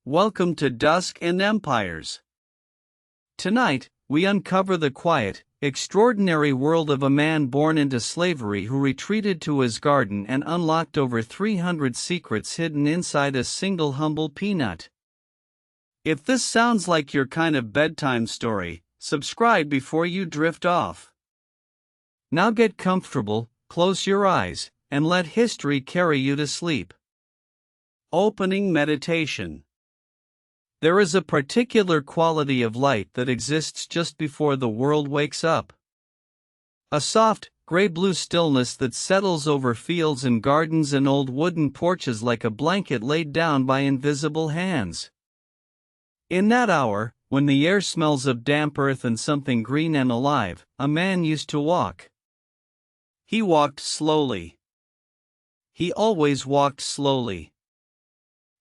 Welcome to Dusk and Empires. Tonight, we uncover the quiet, extraordinary world of a man born into slavery who retreated to his garden and unlocked over 300 secrets hidden inside a single humble peanut. If this sounds like your kind of bedtime story, subscribe before you drift off. Now get comfortable, close your eyes, and let history carry you to sleep. Opening meditation. There is a particular quality of light that exists just before the world wakes up. A soft, gray-blue stillness that settles over fields and gardens and old wooden porches like a blanket laid down by invisible hands. In that hour, when the air smells of damp earth and something green and alive, a man used to walk. He walked slowly. He always walked slowly.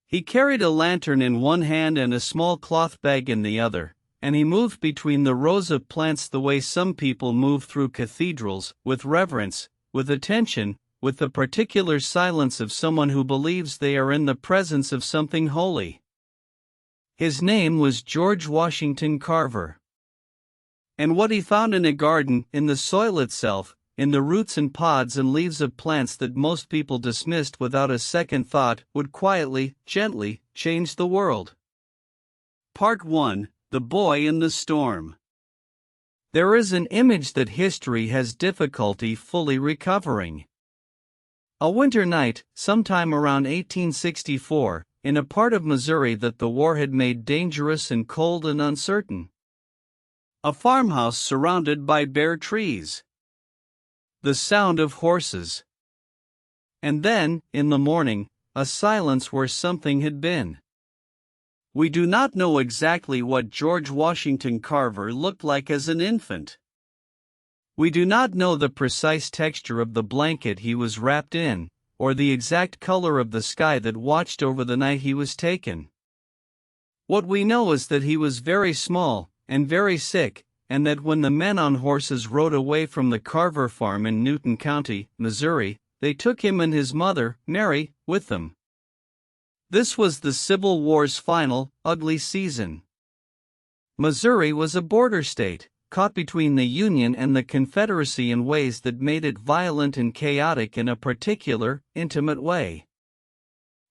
He carried a lantern in one hand and a small cloth bag in the other, and he moved between the rows of plants the way some people move through cathedrals, with reverence, with attention, with the particular silence of someone who believes they are in the presence of something holy. His name was George Washington Carver. And what he found in a garden, in the soil itself, in the roots and pods and leaves of plants that most people dismissed without a second thought, would quietly, gently, change the world. Part 1: The Boy in the Storm. There is an image that history has difficulty fully recovering. A winter night, sometime around 1864, in a part of Missouri that the war had made dangerous and cold and uncertain. A farmhouse surrounded by bare trees. The sound of horses. And then, in the morning, a silence where something had been. We do not know exactly what George Washington Carver looked like as an infant. We do not know the precise texture of the blanket he was wrapped in, or the exact color of the sky that watched over the night he was taken. What we know is that he was very small, and very sick, and that when the men on horses rode away from the Carver farm in Newton County, Missouri, they took him and his mother, Mary, with them. This was the Civil War's final, ugly season. Missouri was a border state, caught between the Union and the Confederacy in ways that made it violent and chaotic in a particular, intimate way.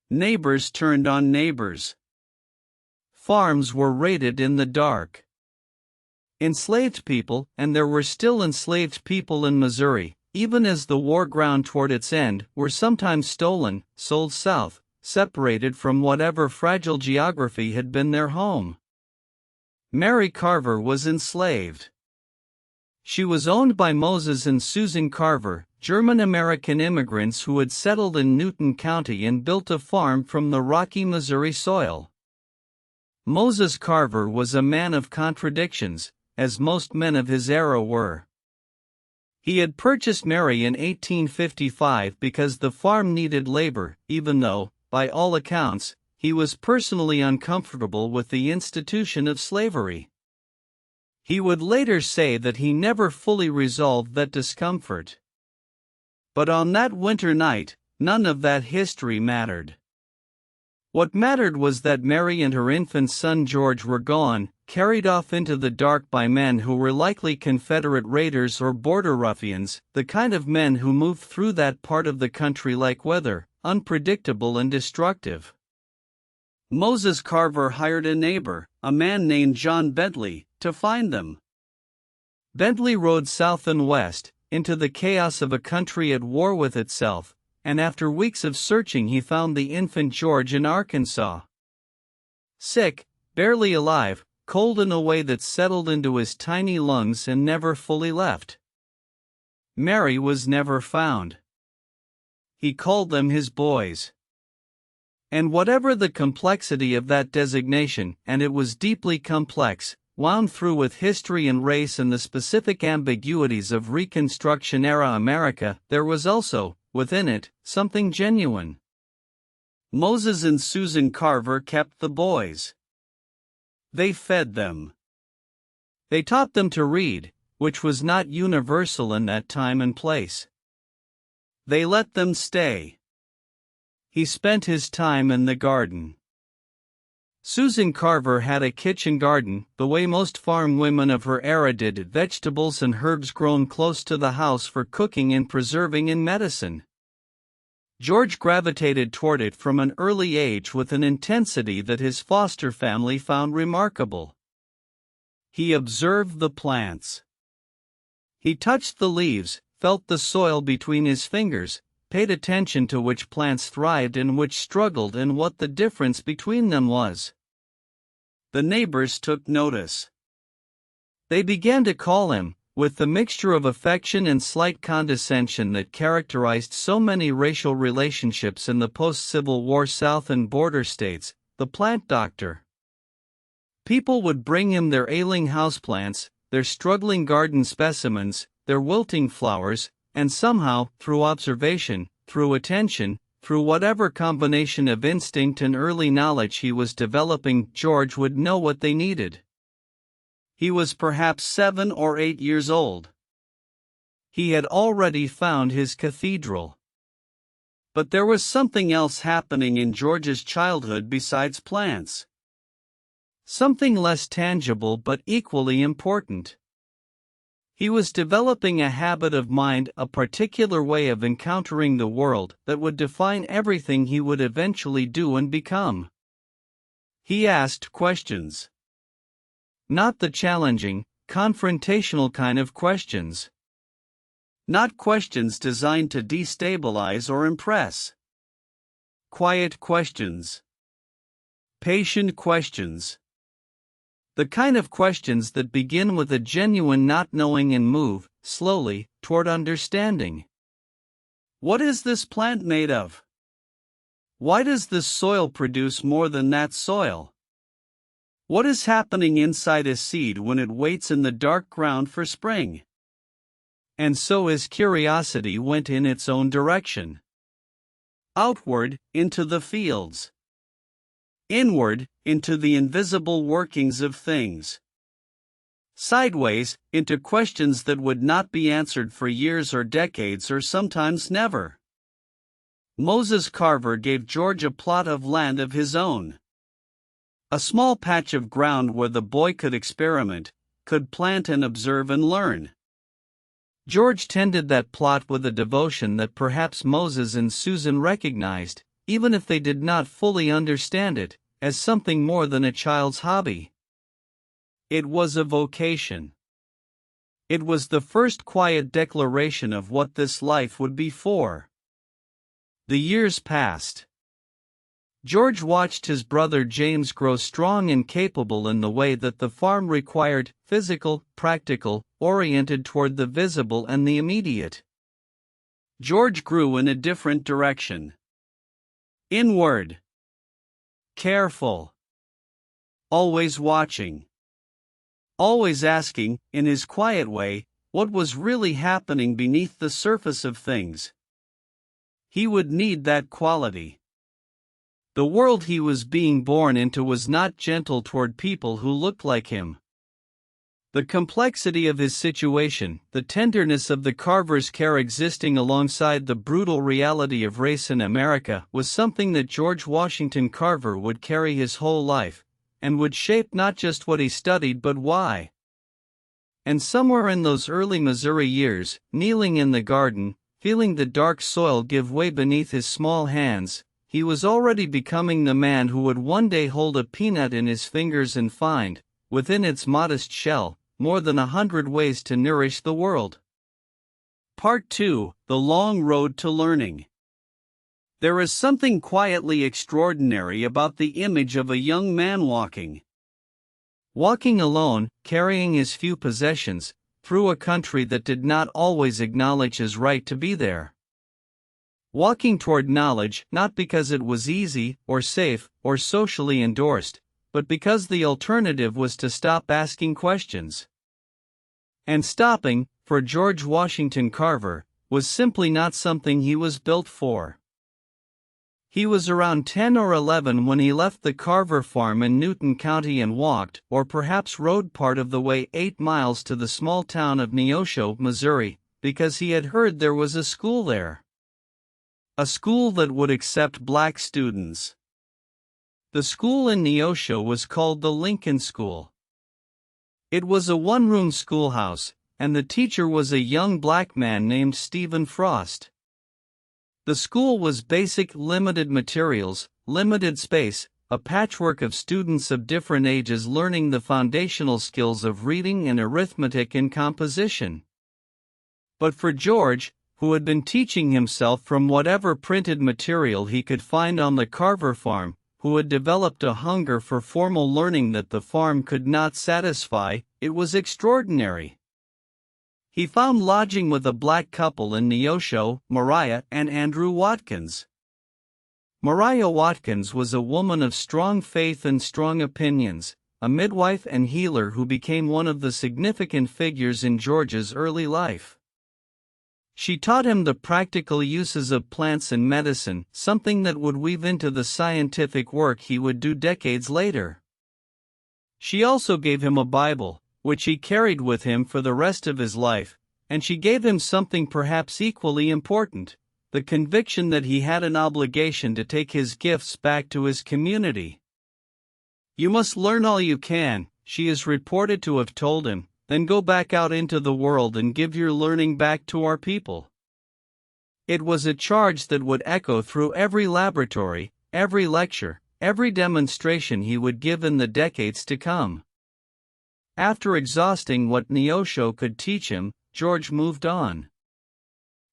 Neighbors turned on neighbors. Farms were raided in the dark. Enslaved people, and there were still enslaved people in Missouri, even as the war ground toward its end, were sometimes stolen, sold south, separated from whatever fragile geography had been their home. Mary Carver was enslaved. She was owned by Moses and Susan Carver, German-American immigrants who had settled in Newton County and built a farm from the rocky Missouri soil. Moses Carver was a man of contradictions, as most men of his era were. He had purchased Mary in 1855 because the farm needed labor, even though, by all accounts, he was personally uncomfortable with the institution of slavery. He would later say that he never fully resolved that discomfort. But on that winter night, none of that history mattered. What mattered was that Mary and her infant son George were gone, carried off into the dark by men who were likely Confederate raiders or border ruffians, the kind of men who moved through that part of the country like weather, unpredictable and destructive. Moses Carver hired a neighbor, a man named John Bentley, to find them. Bentley rode south and west, into the chaos of a country at war with itself, and after weeks of searching he found the infant George in Arkansas. Sick, barely alive, cold in a way that settled into his tiny lungs and never fully left. Mary was never found. He called them his boys. And whatever the complexity of that designation, and it was deeply complex, wound through with history and race and the specific ambiguities of Reconstruction-era America, there was also, within it, something genuine. Moses and Susan Carver kept the boys. They fed them. They taught them to read, which was not universal in that time and place. They let them stay. He spent his time in the garden. Susan Carver had a kitchen garden, the way most farm women of her era did, vegetables and herbs grown close to the house for cooking and preserving in medicine. George gravitated toward it from an early age with an intensity that his foster family found remarkable. He observed the plants. He touched the leaves, felt the soil between his fingers, paid attention to which plants thrived and which struggled and what the difference between them was. The neighbors took notice. They began to call him, with the mixture of affection and slight condescension that characterized so many racial relationships in the post-Civil War South and border states, the plant doctor. People would bring him their ailing houseplants, their struggling garden specimens, their wilting flowers, and somehow, through observation, through attention, through whatever combination of instinct and early knowledge he was developing, George would know what they needed. He was perhaps 7 or 8 years old. He had already found his cathedral. But there was something else happening in George's childhood besides plants. Something less tangible but equally important. He was developing a habit of mind, a particular way of encountering the world that would define everything he would eventually do and become. He asked questions. Not the challenging, confrontational kind of questions. Not questions designed to destabilize or impress. Quiet questions. Patient questions. The kind of questions that begin with a genuine not knowing and move, slowly, toward understanding. What is this plant made of? Why does this soil produce more than that soil? What is happening inside a seed when it waits in the dark ground for spring? And so his curiosity went in its own direction. Outward, into the fields. Inward, into the invisible workings of things. Sideways, into questions that would not be answered for years or decades or sometimes never. Moses Carver gave George a plot of land of his own. A small patch of ground where the boy could experiment, could plant and observe and learn. George tended that plot with a devotion that perhaps Moses and Susan recognized, even if they did not fully understand it, as something more than a child's hobby. It was a vocation. It was the first quiet declaration of what this life would be for. The years passed. George watched his brother James grow strong and capable in the way that the farm required, physical, practical, oriented toward the visible and the immediate. George grew in a different direction. Inward. Careful. Always watching. Always asking, in his quiet way, what was really happening beneath the surface of things. He would need that quality. The world he was being born into was not gentle toward people who looked like him. The complexity of his situation, the tenderness of the Carver's care existing alongside the brutal reality of race in America, was something that George Washington Carver would carry his whole life, and would shape not just what he studied but why. And somewhere in those early Missouri years, kneeling in the garden, feeling the dark soil give way beneath his small hands, he was already becoming the man who would one day hold a peanut in his fingers and find, within its modest shell, more than 100 ways to nourish the world. Part 2: The Long Road to Learning. There is something quietly extraordinary about the image of a young man walking alone, carrying his few possessions, through a country that did not always acknowledge his right to be there. Walking toward knowledge, not because it was easy, or safe, or socially endorsed, but because the alternative was to stop asking questions. And stopping, for George Washington Carver, was simply not something he was built for. He was around 10 or 11 when he left the Carver farm in Newton County and walked, or perhaps rode part of the way 8 miles to the small town of Neosho, Missouri, because he had heard there was a school there. A school that would accept black students. The school in Neosho was called the Lincoln School. It was a one-room schoolhouse, and the teacher was a young black man named Stephen Frost. The school was basic, limited materials, limited space, a patchwork of students of different ages learning the foundational skills of reading and arithmetic and composition. But for George, who had been teaching himself from whatever printed material he could find on the Carver farm, who had developed a hunger for formal learning that the farm could not satisfy, it was extraordinary. He found lodging with a black couple in Neosho, Mariah and Andrew Watkins. Mariah Watkins was a woman of strong faith and strong opinions, a midwife and healer who became one of the significant figures in George's early life. She taught him the practical uses of plants and medicine, something that would weave into the scientific work he would do decades later. She also gave him a Bible, which he carried with him for the rest of his life, and she gave him something perhaps equally important, the conviction that he had an obligation to take his gifts back to his community. "You must learn all you can," she is reported to have told him, "then go back out into the world and give your learning back to our people." It was a charge that would echo through every laboratory, every lecture, every demonstration he would give in the decades to come. After exhausting what Neosho could teach him, George moved on.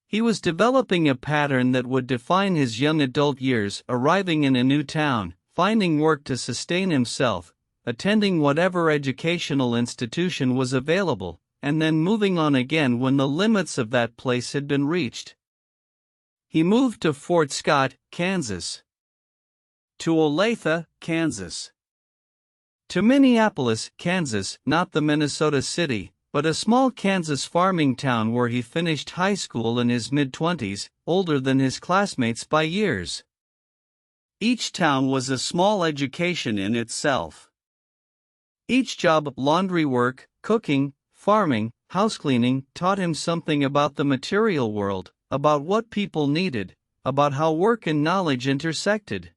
He was developing a pattern that would define his young adult years, arriving in a new town, finding work to sustain himself, attending whatever educational institution was available, and then moving on again when the limits of that place had been reached. He moved to Fort Scott, Kansas. To Olathe, Kansas. To Minneapolis, Kansas, not the Minnesota city, but a small Kansas farming town where he finished high school in his mid-20s, older than his classmates by years. Each town was a small education in itself. Each job, laundry work, cooking, farming, housecleaning, taught him something about the material world, about what people needed, about how work and knowledge intersected.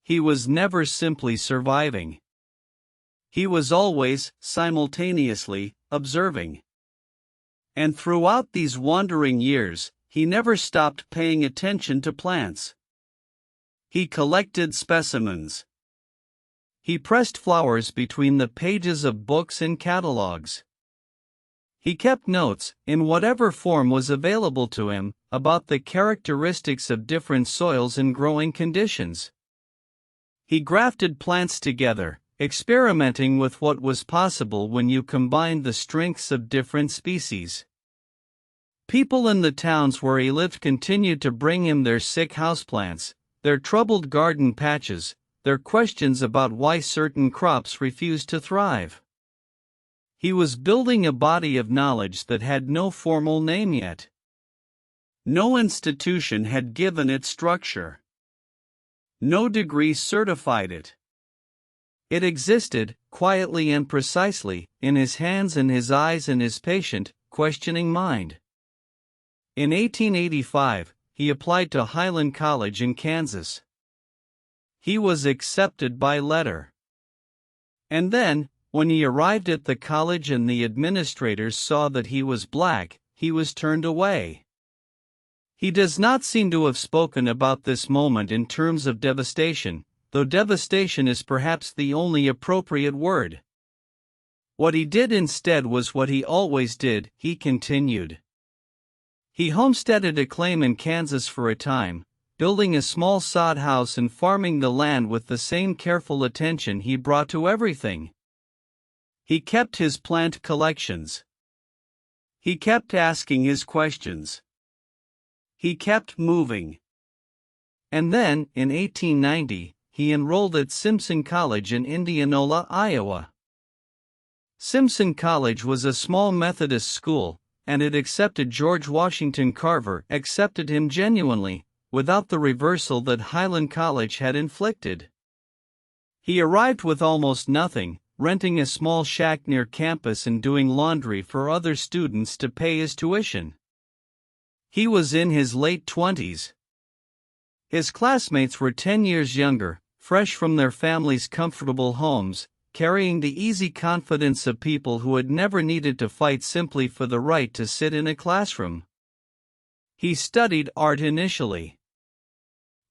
He was never simply surviving. He was always, simultaneously, observing. And throughout these wandering years, he never stopped paying attention to plants. He collected specimens. He pressed flowers between the pages of books and catalogs. He kept notes, in whatever form was available to him, about the characteristics of different soils and growing conditions. He grafted plants together, experimenting with what was possible when you combined the strengths of different species. People in the towns where he lived continued to bring him their sick houseplants, their troubled garden patches, their questions about why certain crops refused to thrive. He was building a body of knowledge that had no formal name yet. No institution had given it structure. No degree certified it. It existed, quietly and precisely, in his hands and his eyes and his patient, questioning mind. In 1885, he applied to Highland College in Kansas. He was accepted by letter. And then, when he arrived at the college and the administrators saw that he was black, he was turned away. He does not seem to have spoken about this moment in terms of devastation, though devastation is perhaps the only appropriate word. What he did instead was what he always did, he continued. He homesteaded a claim in Kansas for a time, building a small sod house and farming the land with the same careful attention he brought to everything. He kept his plant collections. He kept asking his questions. He kept moving. And then, in 1890, he enrolled at Simpson College in Indianola, Iowa. Simpson College was a small Methodist school, and it accepted George Washington Carver, accepted him genuinely, without the reversal that Highland College had inflicted. He arrived with almost nothing, renting a small shack near campus and doing laundry for other students to pay his tuition. He was in his late 20s. His classmates were 10 years younger, fresh from their families' comfortable homes, carrying the easy confidence of people who had never needed to fight simply for the right to sit in a classroom. He studied art initially.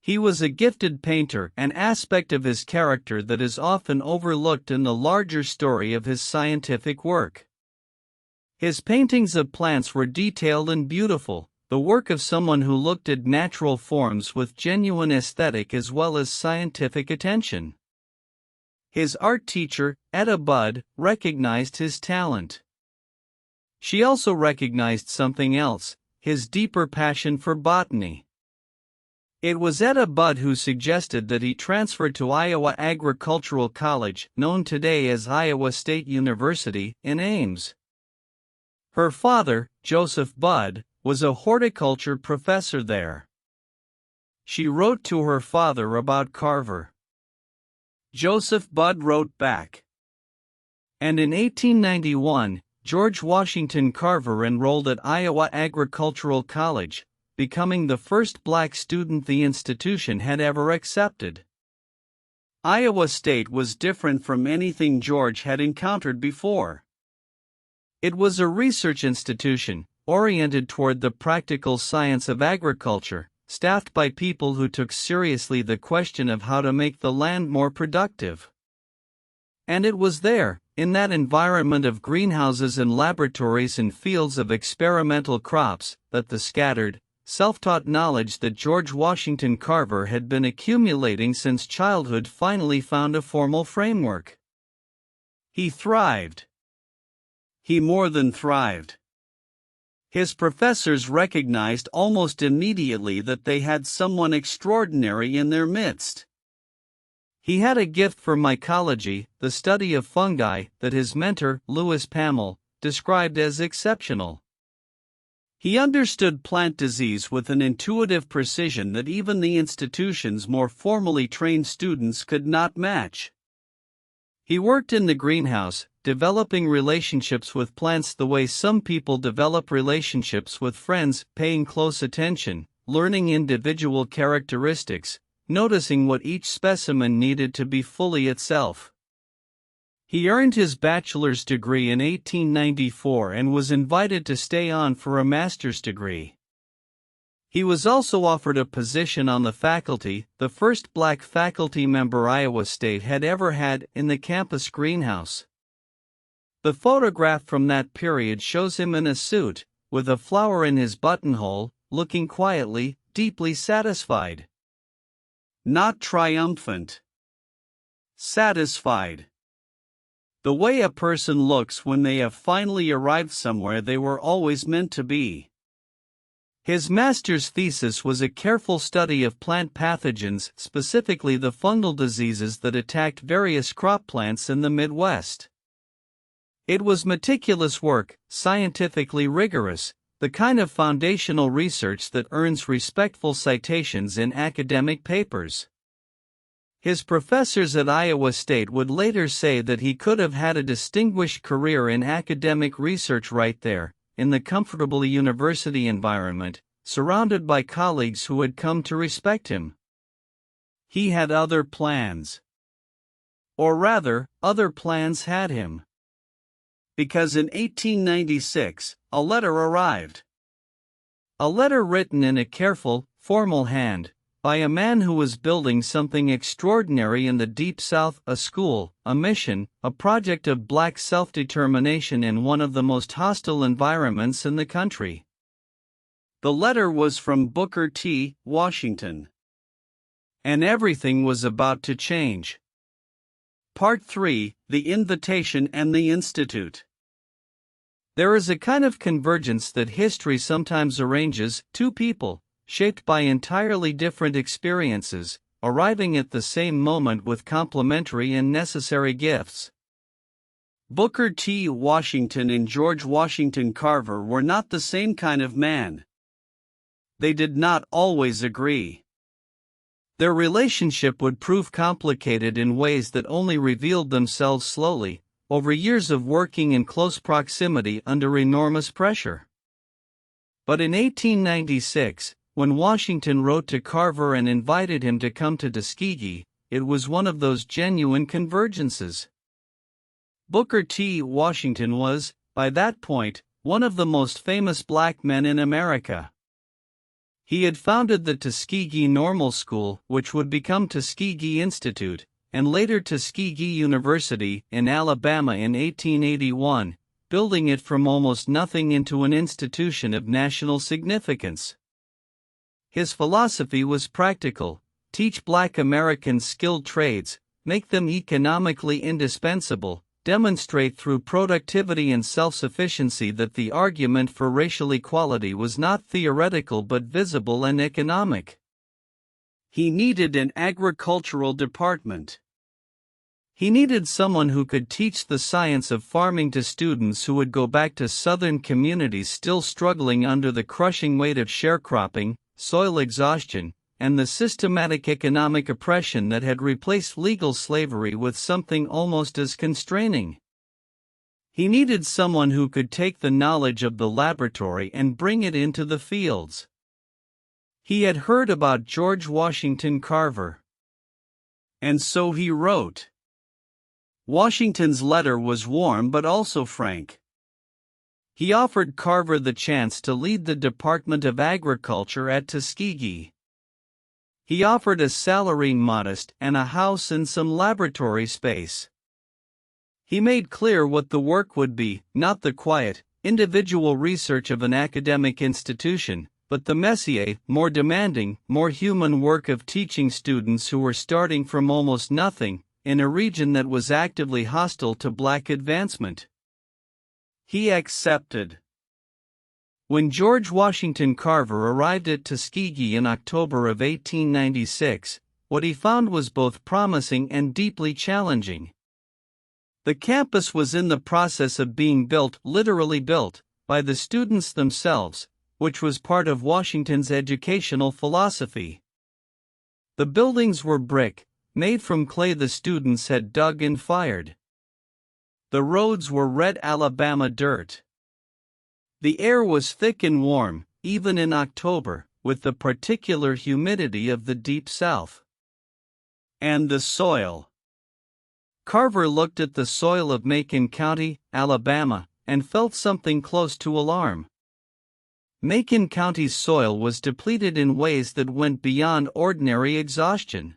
He was a gifted painter, an aspect of his character that is often overlooked in the larger story of his scientific work. His paintings of plants were detailed and beautiful, the work of someone who looked at natural forms with genuine aesthetic as well as scientific attention. His art teacher, Etta Budd, recognized his talent. She also recognized something else, his deeper passion for botany. It was Etta Budd who suggested that he transfer to Iowa Agricultural College, known today as Iowa State University, in Ames. Her father, Joseph Budd, was a horticulture professor there. She wrote to her father about Carver. Joseph Budd wrote back. And in 1891, George Washington Carver enrolled at Iowa Agricultural College, becoming the first black student the institution had ever accepted. Iowa State was different from anything George had encountered before. It was a research institution, oriented toward the practical science of agriculture, staffed by people who took seriously the question of how to make the land more productive. And it was there, in that environment of greenhouses and laboratories and fields of experimental crops, that the scattered, self-taught knowledge that George Washington Carver had been accumulating since childhood finally found a formal framework. He thrived. He more than thrived. His professors recognized almost immediately that they had someone extraordinary in their midst. He had a gift for mycology, the study of fungi, that his mentor, Louis Pamel, described as exceptional. He understood plant disease with an intuitive precision that even the institution's more formally trained students could not match. He worked in the greenhouse, developing relationships with plants the way some people develop relationships with friends, paying close attention, learning individual characteristics, noticing what each specimen needed to be fully itself. He earned his bachelor's degree in 1894 and was invited to stay on for a master's degree. He was also offered a position on the faculty, the first black faculty member Iowa State had ever had, in the campus greenhouse. The photograph from that period shows him in a suit, with a flower in his buttonhole, looking quietly, deeply satisfied. Not triumphant. Satisfied. The way a person looks when they have finally arrived somewhere they were always meant to be. His master's thesis was a careful study of plant pathogens, specifically the fungal diseases that attacked various crop plants in the Midwest. It was meticulous work, scientifically rigorous, the kind of foundational research that earns respectful citations in academic papers. His professors at Iowa State would later say that he could have had a distinguished career in academic research right there, in the comfortable university environment, surrounded by colleagues who had come to respect him. He had other plans. Or rather, other plans had him. Because in 1896, a letter arrived. A letter written in a careful, formal hand, by a man who was building something extraordinary in the Deep South, a school, a mission, a project of black self-determination in one of the most hostile environments in the country. The letter was from Booker T. Washington. And everything was about to change. Part 3, The Invitation and the Institute. There is a kind of convergence that history sometimes arranges, two people, shaped by entirely different experiences, arriving at the same moment with complementary and necessary gifts. Booker T. Washington and George Washington Carver were not the same kind of man. They did not always agree. Their relationship would prove complicated in ways that only revealed themselves slowly, over years of working in close proximity under enormous pressure. But in 1896, when Washington wrote to Carver and invited him to come to Tuskegee, it was one of those genuine convergences. Booker T. Washington was, by that point, one of the most famous black men in America. He had founded the Tuskegee Normal School, which would become Tuskegee Institute, and later Tuskegee University in Alabama in 1881, building it from almost nothing into an institution of national significance. His philosophy was practical: teach black Americans skilled trades, make them economically indispensable, demonstrate through productivity and self-sufficiency that the argument for racial equality was not theoretical but visible and economic. He needed an agricultural department. He needed someone who could teach the science of farming to students who would go back to southern communities still struggling under the crushing weight of sharecropping, soil exhaustion, and the systematic economic oppression that had replaced legal slavery with something almost as constraining. He needed someone who could take the knowledge of the laboratory and bring it into the fields. He had heard about George Washington Carver. And so he wrote. Washington's letter was warm but also frank. He offered Carver the chance to lead the Department of Agriculture at Tuskegee. He offered a salary modest and a house and some laboratory space. He made clear what the work would be: not the quiet, individual research of an academic institution, but the messier, more demanding, more human work of teaching students who were starting from almost nothing, in a region that was actively hostile to black advancement. He accepted. When George Washington Carver arrived at Tuskegee in October of 1896, what he found was both promising and deeply challenging. The campus was in the process of being built, literally built, by the students themselves, which was part of Washington's educational philosophy. The buildings were brick, made from clay the students had dug and fired. The roads were red Alabama dirt. The air was thick and warm, even in October, with the particular humidity of the deep South. And the soil. Carver looked at the soil of Macon County, Alabama, and felt something close to alarm. Macon County's soil was depleted in ways that went beyond ordinary exhaustion.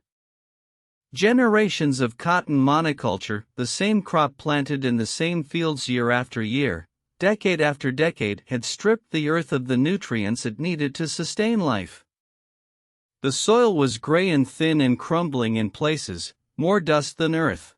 Generations of cotton monoculture, the same crop planted in the same fields year after year, decade after decade, had stripped the earth of the nutrients it needed to sustain life. The soil was gray and thin and crumbling in places, more dust than earth.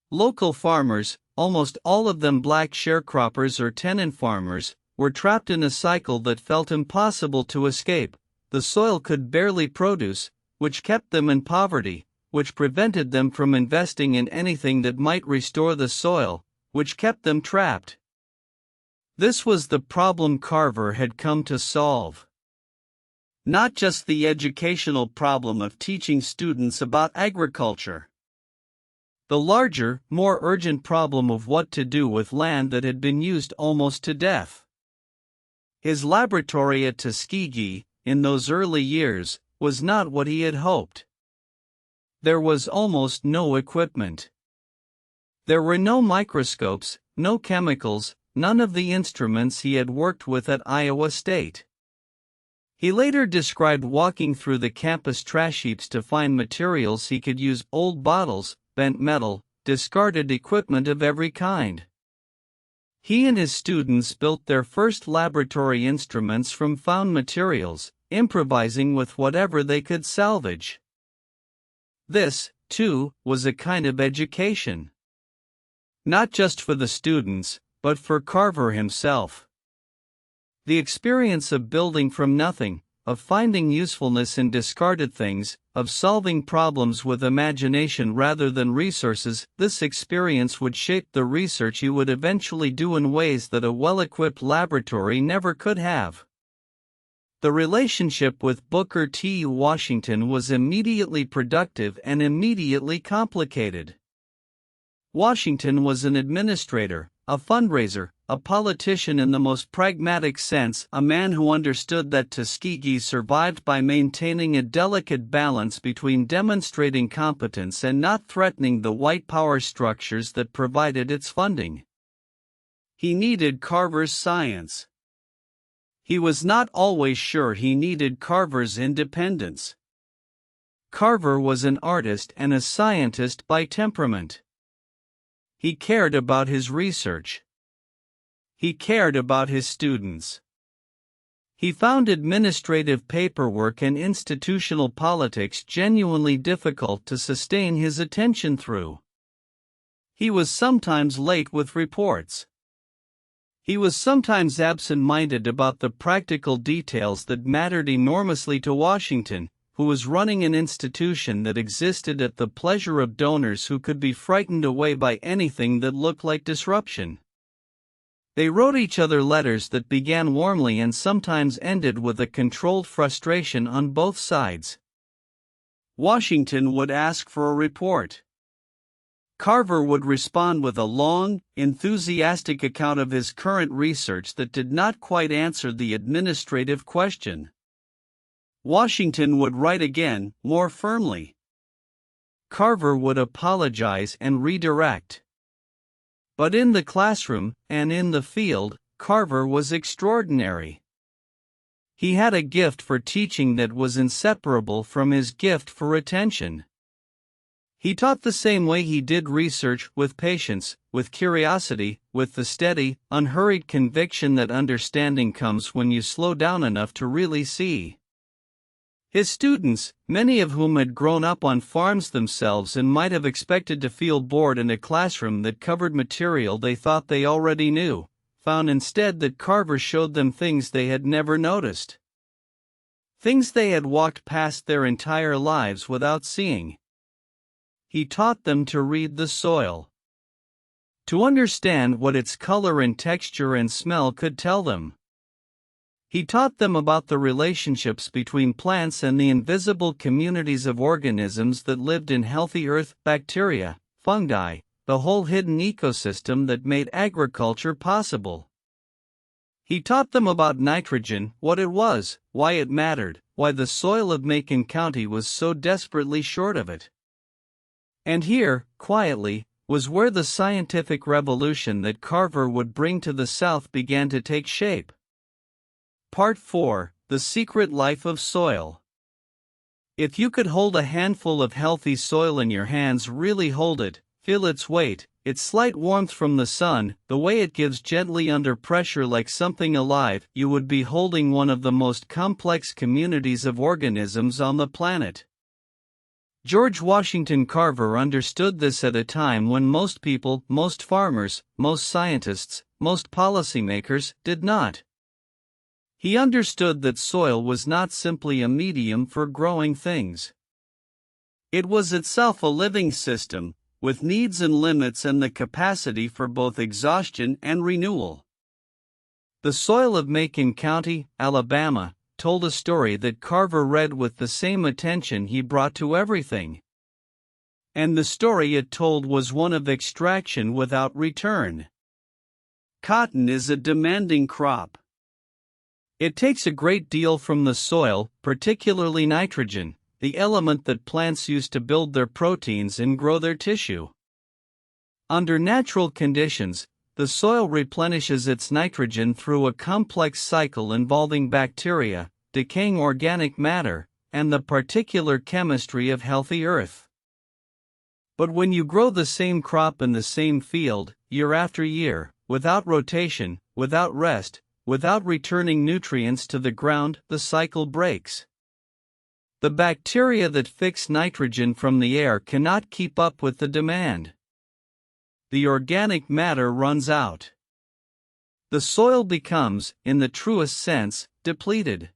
Local farmers, almost all of them black sharecroppers or tenant farmers, were trapped in a cycle that felt impossible to escape. The soil could barely produce, which kept them in poverty, which prevented them from investing in anything that might restore the soil, which kept them trapped. This was the problem Carver had come to solve. Not just the educational problem of teaching students about agriculture. The larger, more urgent problem of what to do with land that had been used almost to death. His laboratory at Tuskegee, in those early years, was not what he had hoped. There was almost no equipment. There were no microscopes, no chemicals, none of the instruments he had worked with at Iowa State. He later described walking through the campus trash heaps to find materials he could use: old bottles, bent metal, discarded equipment of every kind. He and his students built their first laboratory instruments from found materials, improvising with whatever they could salvage. This, too, was a kind of education. Not just for the students, but for Carver himself. The experience of building from nothing, of finding usefulness in discarded things, of solving problems with imagination rather than resources, this experience would shape the research he would eventually do in ways that a well-equipped laboratory never could have. The relationship with Booker T. Washington was immediately productive and immediately complicated. Washington was an administrator, a fundraiser, a politician in the most pragmatic sense, a man who understood that Tuskegee survived by maintaining a delicate balance between demonstrating competence and not threatening the white power structures that provided its funding. He needed Carver's science. He was not always sure he needed Carver's independence. Carver was an artist and a scientist by temperament. He cared about his research. He cared about his students. He found administrative paperwork and institutional politics genuinely difficult to sustain his attention through. He was sometimes late with reports. He was sometimes absent-minded about the practical details that mattered enormously to Washington, who was running an institution that existed at the pleasure of donors who could be frightened away by anything that looked like disruption. They wrote each other letters that began warmly and sometimes ended with a controlled frustration on both sides. Washington would ask for a report. Carver would respond with a long, enthusiastic account of his current research that did not quite answer the administrative question. Washington would write again, more firmly. Carver would apologize and redirect. But in the classroom, and in the field, Carver was extraordinary. He had a gift for teaching that was inseparable from his gift for attention. He taught the same way he did research, with patience, with curiosity, with the steady, unhurried conviction that understanding comes when you slow down enough to really see. His students, many of whom had grown up on farms themselves and might have expected to feel bored in a classroom that covered material they thought they already knew, found instead that Carver showed them things they had never noticed. Things they had walked past their entire lives without seeing. He taught them to read the soil. To understand what its color and texture and smell could tell them. He taught them about the relationships between plants and the invisible communities of organisms that lived in healthy earth, bacteria, fungi, the whole hidden ecosystem that made agriculture possible. He taught them about nitrogen, what it was, why it mattered, why the soil of Macon County was so desperately short of it. And here, quietly, was where the scientific revolution that Carver would bring to the South began to take shape. Part 4: The Secret Life of Soil. If you could hold a handful of healthy soil in your hands, really hold it, feel its weight, its slight warmth from the sun, the way it gives gently under pressure like something alive, you would be holding one of the most complex communities of organisms on the planet. George Washington Carver understood this at a time when most people, most farmers, most scientists, most policymakers did not. He understood that soil was not simply a medium for growing things. It was itself a living system, with needs and limits and the capacity for both exhaustion and renewal. The soil of Macon County, Alabama, told a story that Carver read with the same attention he brought to everything. And the story it told was one of extraction without return. Cotton is a demanding crop. It takes a great deal from the soil, particularly nitrogen, the element that plants use to build their proteins and grow their tissue. Under natural conditions, the soil replenishes its nitrogen through a complex cycle involving bacteria, decaying organic matter, and the particular chemistry of healthy earth. But when you grow the same crop in the same field, year after year, without rotation, without rest, without returning nutrients to the ground, the cycle breaks. The bacteria that fix nitrogen from the air cannot keep up with the demand. The organic matter runs out. The soil becomes, in the truest sense, depleted.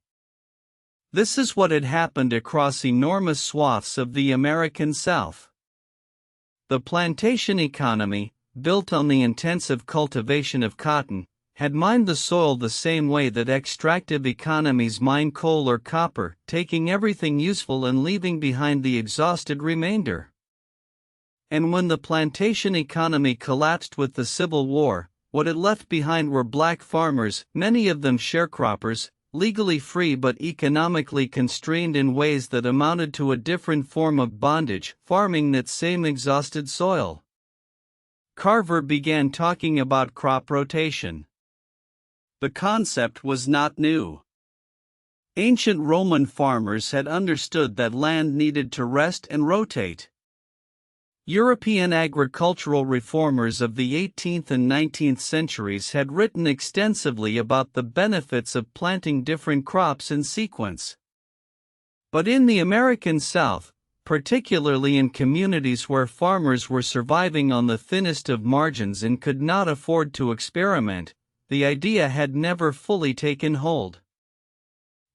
This is what had happened across enormous swaths of the American South. The plantation economy, built on the intensive cultivation of cotton, had mined the soil the same way that extractive economies mine coal or copper, taking everything useful and leaving behind the exhausted remainder. And when the plantation economy collapsed with the Civil War, what it left behind were black farmers, many of them sharecroppers, legally free but economically constrained in ways that amounted to a different form of bondage, farming that same exhausted soil. Carver began talking about crop rotation. The concept was not new. Ancient Roman farmers had understood that land needed to rest and rotate. European agricultural reformers of the 18th and 19th centuries had written extensively about the benefits of planting different crops in sequence. But in the American South, particularly in communities where farmers were surviving on the thinnest of margins and could not afford to experiment, the idea had never fully taken hold.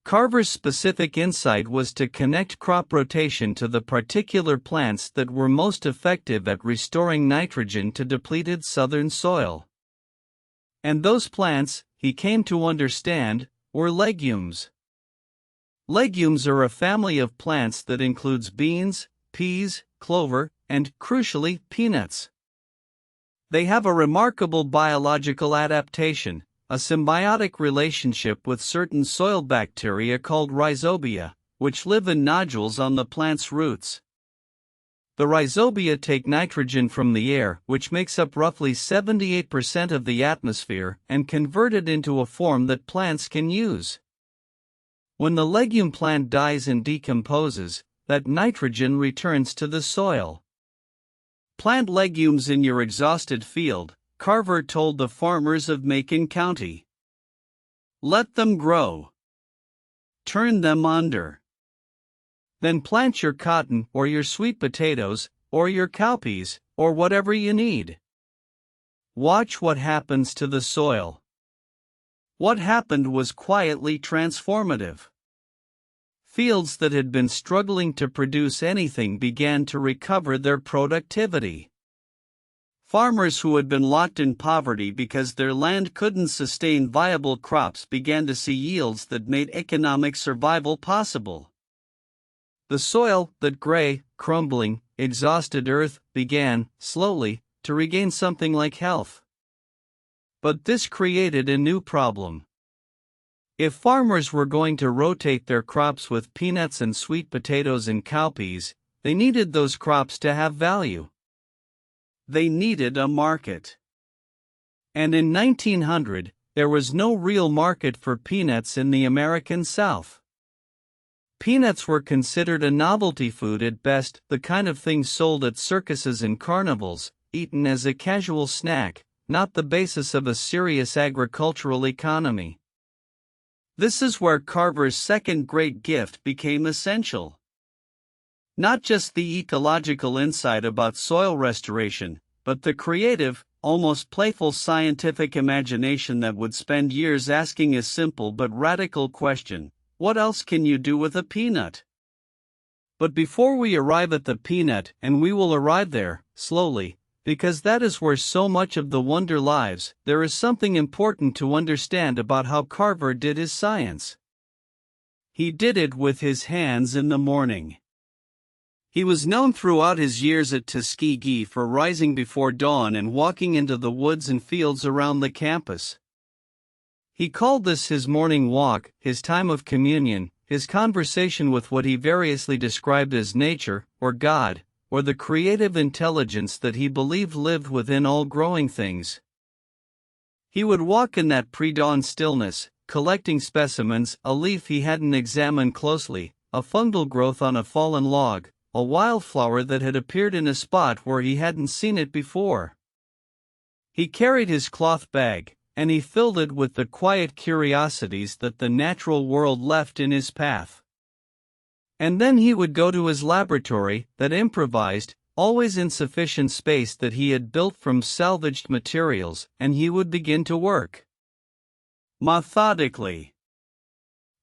Carver's specific insight was to connect crop rotation to the particular plants that were most effective at restoring nitrogen to depleted southern soil. And those plants, he came to understand, were legumes. Legumes are a family of plants that includes beans, peas, clover, and, crucially, peanuts. They have a remarkable biological adaptation, a symbiotic relationship with certain soil bacteria called rhizobia, which live in nodules on the plant's roots. The rhizobia take nitrogen from the air, which makes up roughly 78% of the atmosphere, and convert it into a form that plants can use. When the legume plant dies and decomposes, that nitrogen returns to the soil. Plant legumes in your exhausted field, Carver told the farmers of Macon County. Let them grow. Turn them under. Then plant your cotton or your sweet potatoes or your cowpeas or whatever you need. Watch what happens to the soil. What happened was quietly transformative. Fields that had been struggling to produce anything began to recover their productivity. Farmers who had been locked in poverty because their land couldn't sustain viable crops began to see yields that made economic survival possible. The soil, that gray, crumbling, exhausted earth, began, slowly, to regain something like health. But this created a new problem. If farmers were going to rotate their crops with peanuts and sweet potatoes and cowpeas, they needed those crops to have value. They needed a market. And in 1900, there was no real market for peanuts in the American South. Peanuts were considered a novelty food at best, the kind of thing sold at circuses and carnivals, eaten as a casual snack, not the basis of a serious agricultural economy. This is where Carver's second great gift became essential. Not just the ecological insight about soil restoration, but the creative, almost playful scientific imagination that would spend years asking a simple but radical question: what else can you do with a peanut? But before we arrive at the peanut, and we will arrive there, slowly, because that is where so much of the wonder lies, there is something important to understand about how Carver did his science. He did it with his hands in the morning. He was known throughout his years at Tuskegee for rising before dawn and walking into the woods and fields around the campus. He called this his morning walk, his time of communion, his conversation with what he variously described as nature, or God, or the creative intelligence that he believed lived within all growing things. He would walk in that pre-dawn stillness, collecting specimens, a leaf he hadn't examined closely, a fungal growth on a fallen log, a wildflower that had appeared in a spot where he hadn't seen it before. He carried his cloth bag, and he filled it with the quiet curiosities that the natural world left in his path. And then he would go to his laboratory, that improvised, always insufficient space that he had built from salvaged materials, and he would begin to work. Methodically.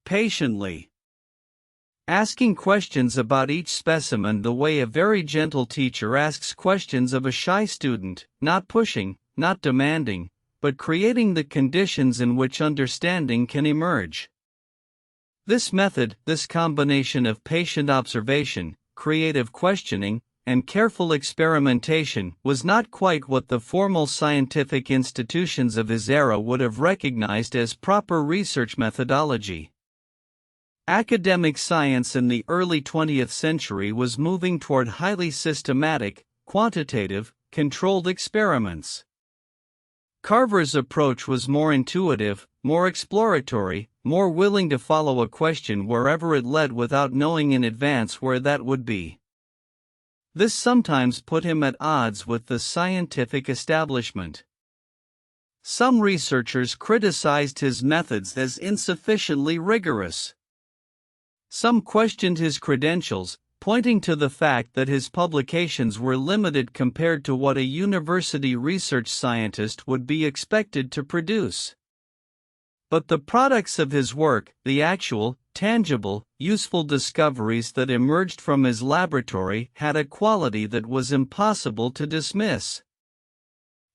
Patiently. Asking questions about each specimen the way a very gentle teacher asks questions of a shy student, not pushing, not demanding, but creating the conditions in which understanding can emerge. This method, this combination of patient observation, creative questioning, and careful experimentation was not quite what the formal scientific institutions of his era would have recognized as proper research methodology. Academic science in the early 20th century was moving toward highly systematic, quantitative, controlled experiments. Carver's approach was more intuitive, more exploratory, more willing to follow a question wherever it led without knowing in advance where that would be. This sometimes put him at odds with the scientific establishment. Some researchers criticized his methods as insufficiently rigorous. Some questioned his credentials, pointing to the fact that his publications were limited compared to what a university research scientist would be expected to produce. But the products of his work, the actual, tangible, useful discoveries that emerged from his laboratory, had a quality that was impossible to dismiss.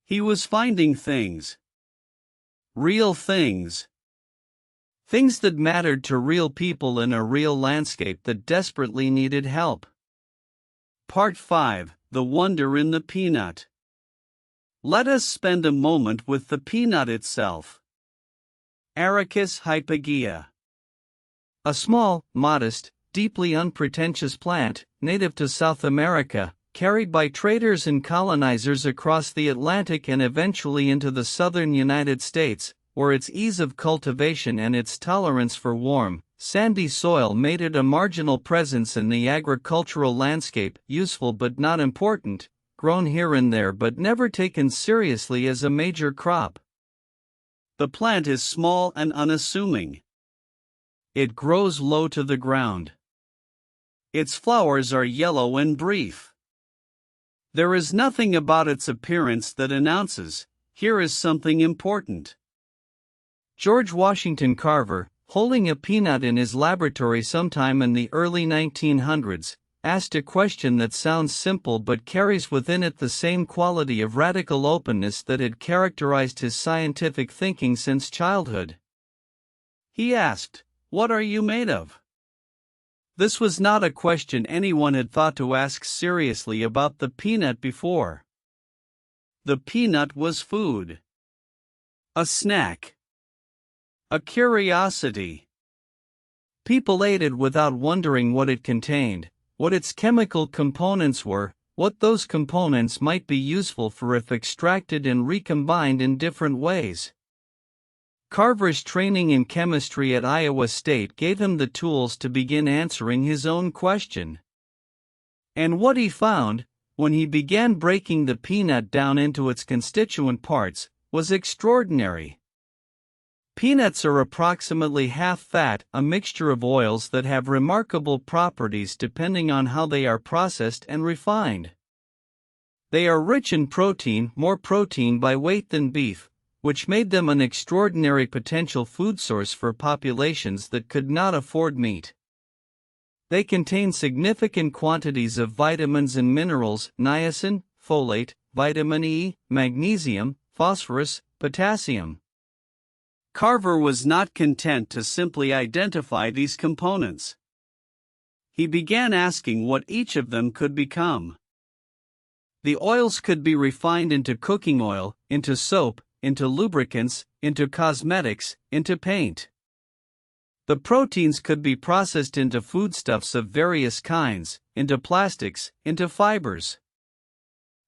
He was finding things. Real things. Things that mattered to real people in a real landscape that desperately needed help. Part 5: The Wonder in the Peanut. Let us spend a moment with the peanut itself. Arachis hypogea. A small, modest, deeply unpretentious plant, native to South America, carried by traders and colonizers across the Atlantic and eventually into the southern United States, where its ease of cultivation and its tolerance for warm, sandy soil made it a marginal presence in the agricultural landscape, useful but not important, grown here and there but never taken seriously as a major crop. The plant is small and unassuming. It grows low to the ground. Its flowers are yellow and brief. There is nothing about its appearance that announces, "Here is something important." George Washington Carver, holding a peanut in his laboratory sometime in the early 1900s, asked a question that sounds simple but carries within it the same quality of radical openness that had characterized his scientific thinking since childhood. He asked, "What are you made of?" This was not a question anyone had thought to ask seriously about the peanut before. The peanut was food. A snack. A curiosity. People ate it without wondering what it contained, what its chemical components were, what those components might be useful for if extracted and recombined in different ways. Carver's training in chemistry at Iowa State gave him the tools to begin answering his own question. And what he found, when he began breaking the peanut down into its constituent parts, was extraordinary. Peanuts are approximately half fat, a mixture of oils that have remarkable properties depending on how they are processed and refined. They are rich in protein, more protein by weight than beef, which made them an extraordinary potential food source for populations that could not afford meat. They contain significant quantities of vitamins and minerals, niacin, folate, vitamin E, magnesium, phosphorus, potassium. Carver was not content to simply identify these components. He began asking what each of them could become. The oils could be refined into cooking oil, into soap, into lubricants, into cosmetics, into paint. The proteins could be processed into foodstuffs of various kinds, into plastics, into fibers.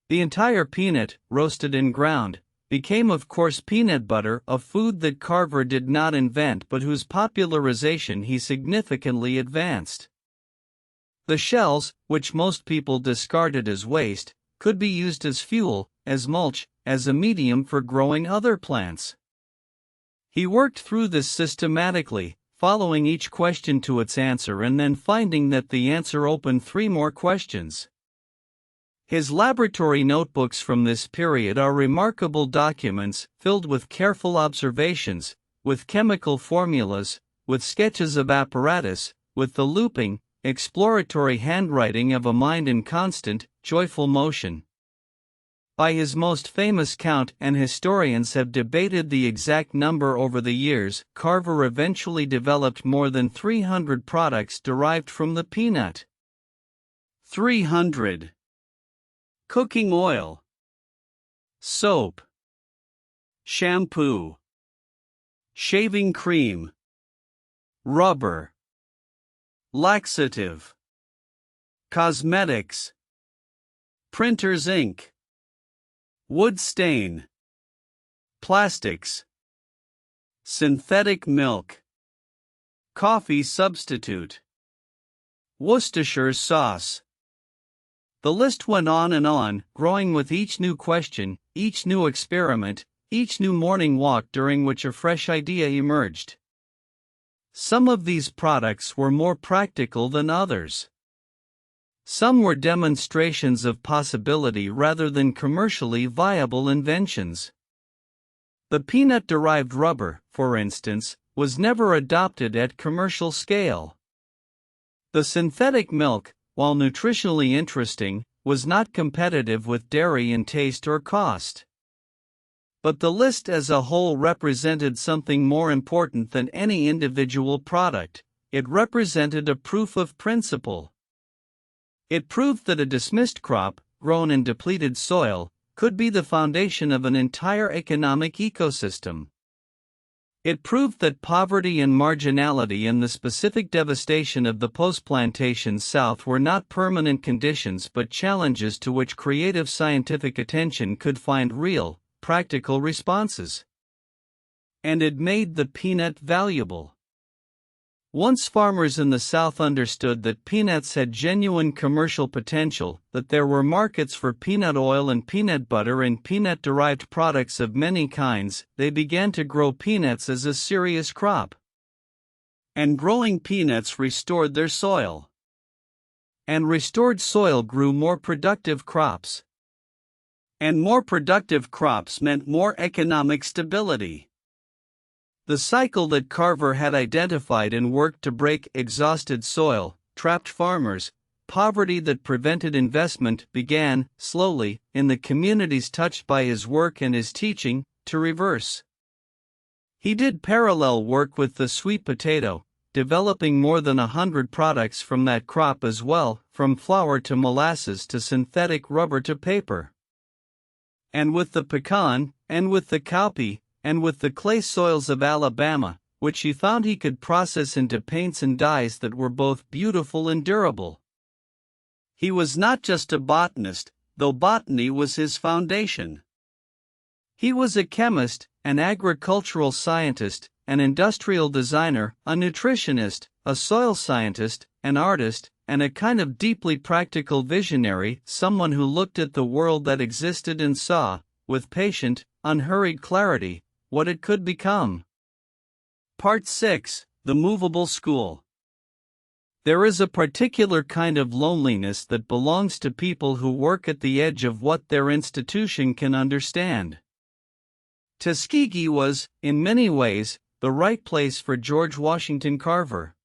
The entire peanut, roasted and ground, became of course peanut butter, a food that Carver did not invent but whose popularization he significantly advanced. The shells, which most people discarded as waste, could be used as fuel, as mulch, as a medium for growing other plants. He worked through this systematically, following each question to its answer and then finding that the answer opened 3 more questions. His laboratory notebooks from this period are remarkable documents filled with careful observations, with chemical formulas, with sketches of apparatus, with the looping, exploratory handwriting of a mind in constant, joyful motion. By his most famous count, and historians have debated the exact number over the years, Carver eventually developed more than 300 products derived from the peanut. 300. cooking oil, soap, shampoo, shaving cream, rubber, laxative, cosmetics, printer's ink, wood stain, plastics, synthetic milk, coffee substitute, Worcestershire sauce. The list went on, growing with each new question, each new experiment, each new morning walk during which a fresh idea emerged. Some of these products were more practical than others. Some were demonstrations of possibility rather than commercially viable inventions. The peanut-derived rubber, for instance, was never adopted at commercial scale. The synthetic milk, while nutritionally interesting, was not competitive with dairy in taste or cost. But the list as a whole represented something more important than any individual product. It represented a proof of principle. It proved that a dismissed crop, grown in depleted soil, could be the foundation of an entire economic ecosystem. It proved that poverty and marginality and the specific devastation of the post-plantation South were not permanent conditions but challenges to which creative scientific attention could find real, practical responses. And it made the peanut valuable. Once farmers in the South understood that peanuts had genuine commercial potential, that there were markets for peanut oil and peanut butter and peanut-derived products of many kinds, they began to grow peanuts as a serious crop. And growing peanuts restored their soil. And restored soil grew more productive crops. And more productive crops meant more economic stability. The cycle that Carver had identified and worked to break: exhausted soil, trapped farmers, poverty that prevented investment, began, slowly, in the communities touched by his work and his teaching, to reverse. He did parallel work with the sweet potato, developing more than 100 products from that crop as well, from flour to molasses to synthetic rubber to paper. And with the pecan, and with the cowpea, and with the clay soils of Alabama, which he found he could process into paints and dyes that were both beautiful and durable. He was not just a botanist, though botany was his foundation. He was a chemist, an agricultural scientist, an industrial designer, a nutritionist, a soil scientist, an artist, and a kind of deeply practical visionary, someone who looked at the world that existed and saw, with patient, unhurried clarity, what it could become. Part 6: The Movable School. There is a particular kind of loneliness that belongs to people who work at the edge of what their institution can understand. Tuskegee was, in many ways, the right place for George Washington Carver.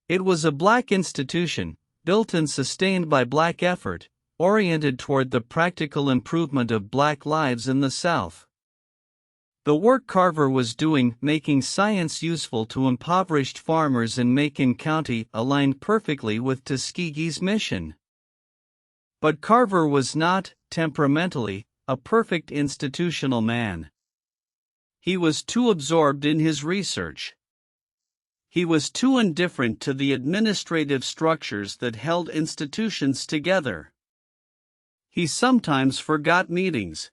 It was a black institution, built and sustained by black effort, oriented toward the practical improvement of black lives in the South. The work Carver was doing, making science useful to impoverished farmers in Macon County, aligned perfectly with Tuskegee's mission. But Carver was not, temperamentally, a perfect institutional man. He was too absorbed in his research. He was too indifferent to the administrative structures that held institutions together. He sometimes forgot meetings.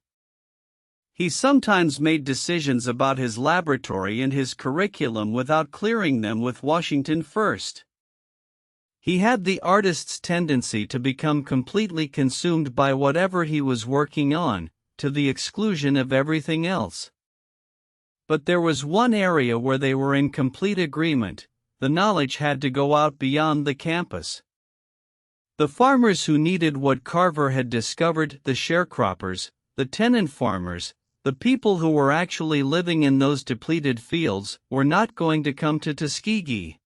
He sometimes made decisions about his laboratory and his curriculum without clearing them with Washington first. He had the artist's tendency to become completely consumed by whatever he was working on, to the exclusion of everything else. But there was one area where they were in complete agreement: the knowledge had to go out beyond the campus. The farmers who needed what Carver had discovered, the sharecroppers, the tenant farmers, the people who were actually living in those depleted fields, were not going to come to Tuskegee.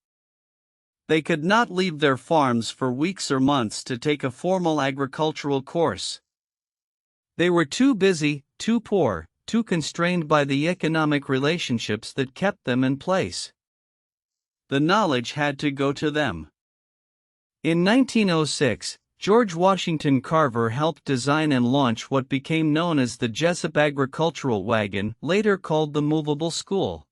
They could not leave their farms for weeks or months to take a formal agricultural course. They were too busy, too poor, too constrained by the economic relationships that kept them in place. The knowledge had to go to them. In 1906, George Washington Carver helped design and launch what became known as the Jessup agricultural wagon, later called the movable school.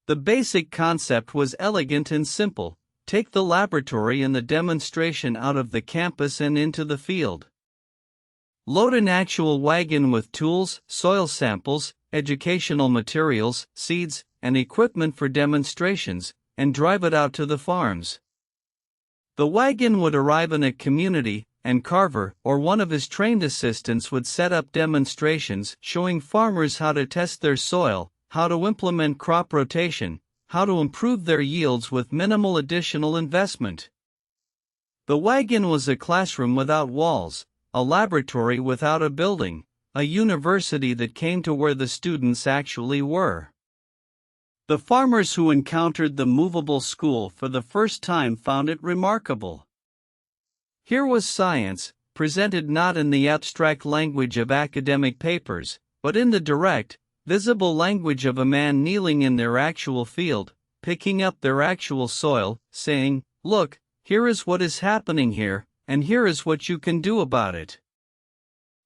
The basic concept was elegant and simple: take the laboratory and the demonstration out of the campus and into the field. Load an actual wagon with tools, soil samples, educational materials, seeds, and equipment for demonstrations, and drive it out to the farms. The wagon would arrive in a community, and Carver, or one of his trained assistants, would set up demonstrations showing farmers how to test their soil, how to implement crop rotation, how to improve their yields with minimal additional investment. The wagon was a classroom without walls, a laboratory without a building, a university that came to where the students actually were. The farmers who encountered the movable school for the first time found it remarkable. Here was science, presented not in the abstract language of academic papers, but in the direct, visible language of a man kneeling in their actual field, picking up their actual soil, saying, "Look, here is what is happening here, and here is what you can do about it."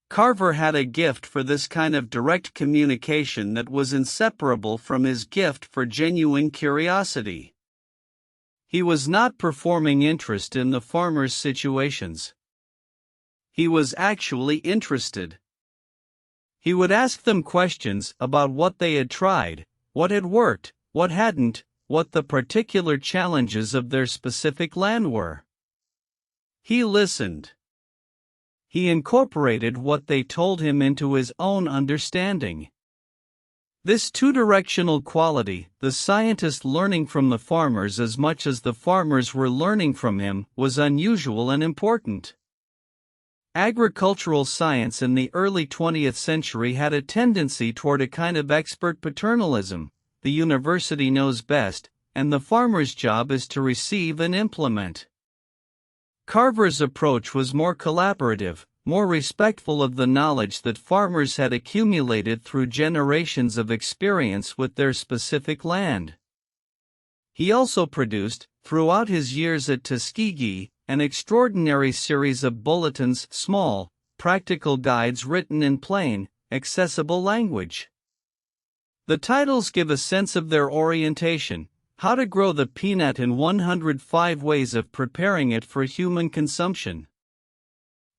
Carver had a gift for this kind of direct communication that was inseparable from his gift for genuine curiosity. He was not performing interest in the farmers' situations. He was actually interested. He would ask them questions about what they had tried, what had worked, what hadn't, what the particular challenges of their specific land were. He listened. He incorporated what they told him into his own understanding. This two-directional quality, the scientist learning from the farmers as much as the farmers were learning from him, was unusual and important. Agricultural science in the early 20th century had a tendency toward a kind of expert paternalism: the university knows best, and the farmer's job is to receive and implement. Carver's approach was more collaborative, more respectful of the knowledge that farmers had accumulated through generations of experience with their specific land. He also produced, throughout his years at Tuskegee, an extraordinary series of bulletins, small, practical guides written in plain, accessible language. The titles give a sense of their orientation: How to Grow the Peanut in 105 Ways of Preparing It for Human Consumption.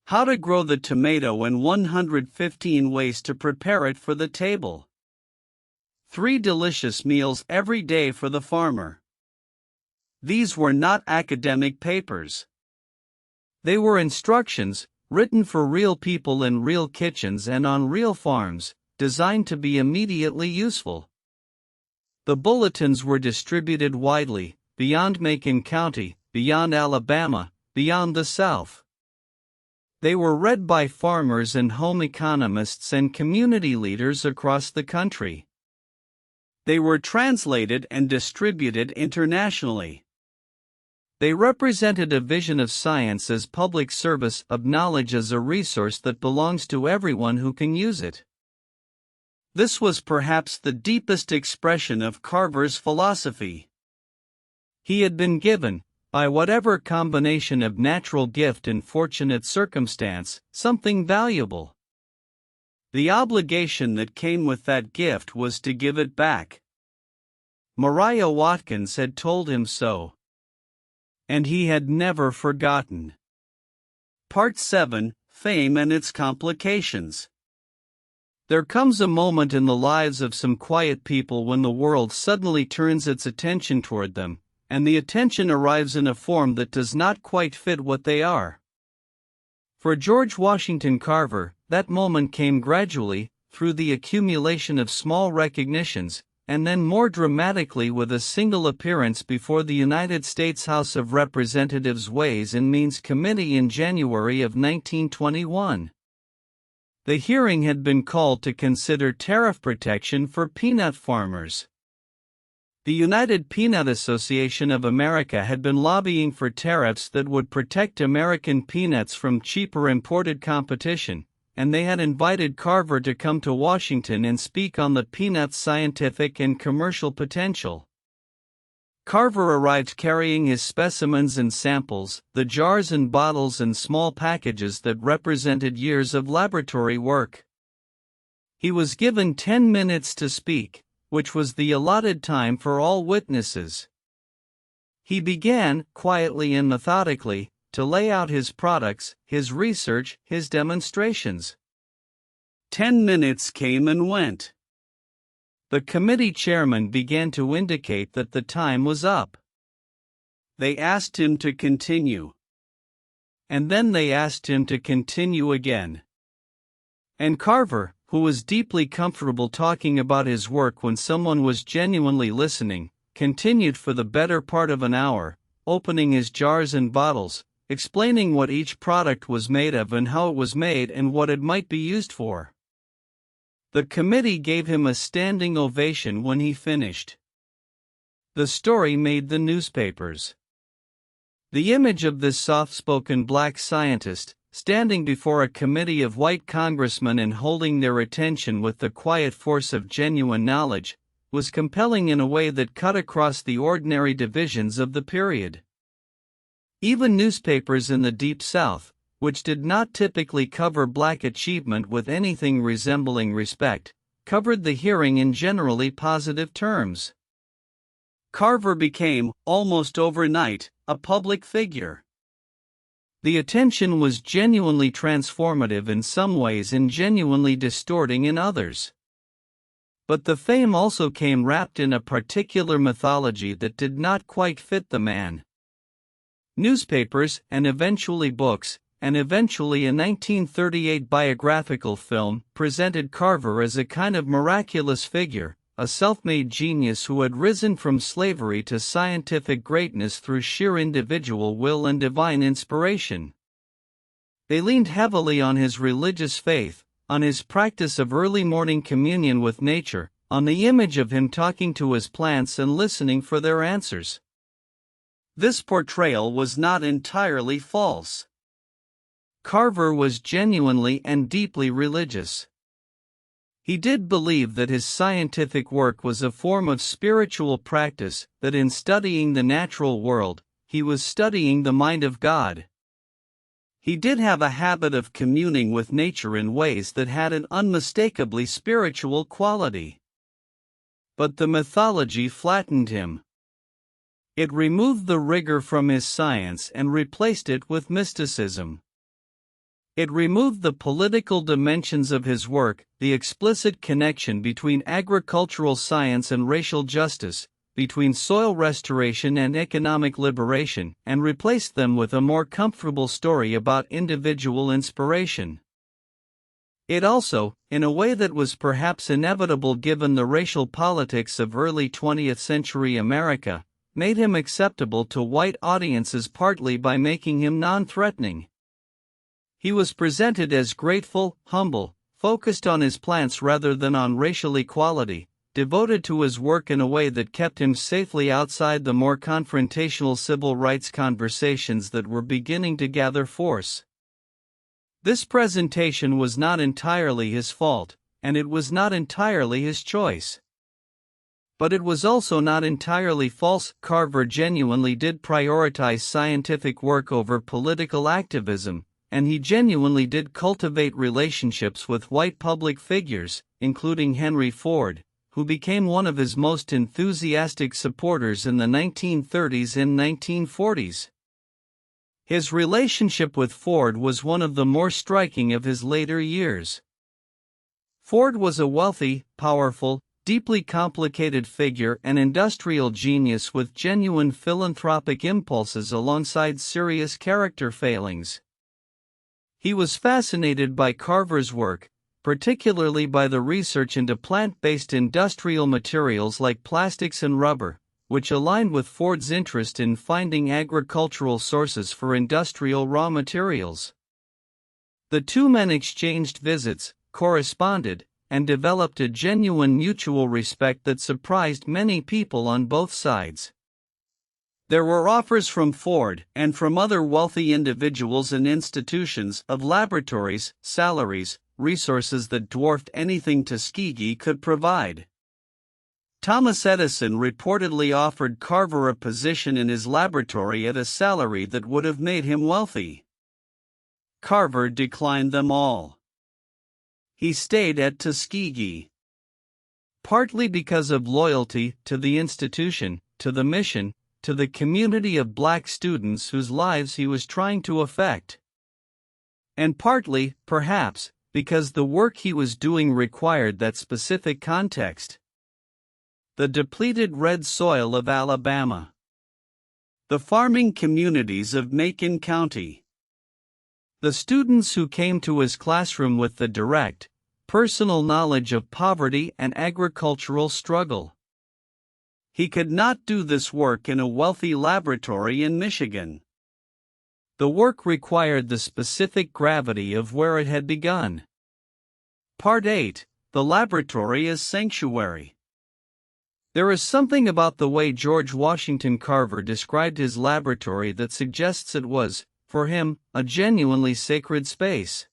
How to Grow the Tomato in 115 Ways to Prepare It for the Table. 3 delicious meals every day for the farmer. These were not academic papers. They were instructions, written for real people in real kitchens and on real farms, designed to be immediately useful. The bulletins were distributed widely, beyond Macon County, beyond Alabama, beyond the South. They were read by farmers and home economists and community leaders across the country. They were translated and distributed internationally. They represented a vision of science as public service, of knowledge as a resource that belongs to everyone who can use it. This was perhaps the deepest expression of Carver's philosophy. He had been given, by whatever combination of natural gift and fortunate circumstance, something valuable. The obligation that came with that gift was to give it back. Mariah Watkins had told him so. And he had never forgotten. Part 7: Fame and Its Complications. There comes a moment in the lives of some quiet people when the world suddenly turns its attention toward them, and the attention arrives in a form that does not quite fit what they are. For George Washington Carver, that moment came gradually, through the accumulation of small recognitions, and then more dramatically with a single appearance before the United States House of Representatives Ways and Means Committee in January of 1921. The hearing had been called to consider tariff protection for peanut farmers. The United Peanut Association of America had been lobbying for tariffs that would protect American peanuts from cheaper imported competition, and they had invited Carver to come to Washington and speak on the peanut's scientific and commercial potential. Carver arrived carrying his specimens and samples, the jars and bottles and small packages that represented years of laboratory work. He was given 10 minutes to speak, which was the allotted time for all witnesses. He began, quietly and methodically, to lay out his products, his research, his demonstrations. 10 minutes came and went. The committee chairman began to indicate that the time was up. They asked him to continue. And then they asked him to continue again. And Carver, who was deeply comfortable talking about his work when someone was genuinely listening, continued for the better part of an hour, opening his jars and bottles, explaining what each product was made of and how it was made and what it might be used for. The committee gave him a standing ovation when he finished. The story made the newspapers. The image of this soft-spoken black scientist, standing before a committee of white congressmen and holding their attention with the quiet force of genuine knowledge, was compelling in a way that cut across the ordinary divisions of the period. Even newspapers in the Deep South, which did not typically cover black achievement with anything resembling respect, covered the hearing in generally positive terms. Carver became, almost overnight, a public figure. The attention was genuinely transformative in some ways and genuinely distorting in others. But the fame also came wrapped in a particular mythology that did not quite fit the man. Newspapers, and eventually books, and eventually a 1938 biographical film, presented Carver as a kind of miraculous figure, a self-made genius who had risen from slavery to scientific greatness through sheer individual will and divine inspiration. They leaned heavily on his religious faith, on his practice of early morning communion with nature, on the image of him talking to his plants and listening for their answers. This portrayal was not entirely false. Carver was genuinely and deeply religious. He did believe that his scientific work was a form of spiritual practice, that in studying the natural world, he was studying the mind of God. He did have a habit of communing with nature in ways that had an unmistakably spiritual quality. But the mythology flattened him. It removed the rigor from his science and replaced it with mysticism. It removed the political dimensions of his work, the explicit connection between agricultural science and racial justice, between soil restoration and economic liberation, and replaced them with a more comfortable story about individual inspiration. It also, in a way that was perhaps inevitable given the racial politics of early 20th century America, made him acceptable to white audiences partly by making him non-threatening. He was presented as grateful, humble, focused on his plants rather than on racial equality, devoted to his work in a way that kept him safely outside the more confrontational civil rights conversations that were beginning to gather force. This presentation was not entirely his fault, and it was not entirely his choice. But it was also not entirely false. Carver genuinely did prioritize scientific work over political activism, and he genuinely did cultivate relationships with white public figures, including Henry Ford, who became one of his most enthusiastic supporters in the 1930s and 1940s. His relationship with Ford was one of the more striking of his later years. Ford was a wealthy, powerful, deeply complicated figure and industrial genius with genuine philanthropic impulses alongside serious character failings. He was fascinated by Carver's work, particularly by the research into plant-based industrial materials like plastics and rubber, which aligned with Ford's interest in finding agricultural sources for industrial raw materials. The two men exchanged visits, corresponded, and developed a genuine mutual respect that surprised many people on both sides. There were offers from Ford, and from other wealthy individuals and institutions, of laboratories, salaries, resources that dwarfed anything Tuskegee could provide. Thomas Edison reportedly offered Carver a position in his laboratory at a salary that would have made him wealthy. Carver declined them all. He stayed at Tuskegee. Partly because of loyalty to the institution, to the mission, to the community of black students whose lives he was trying to affect. And partly, perhaps, because the work he was doing required that specific context. The depleted red soil of Alabama. The farming communities of Macon County. The students who came to his classroom with the direct, personal knowledge of poverty and agricultural struggle. He could not do this work in a wealthy laboratory in Michigan. The work required the specific gravity of where it had begun. Part 8. The Laboratory as Sanctuary. There is something about the way George Washington Carver described his laboratory that suggests it was, for him, a genuinely sacred space.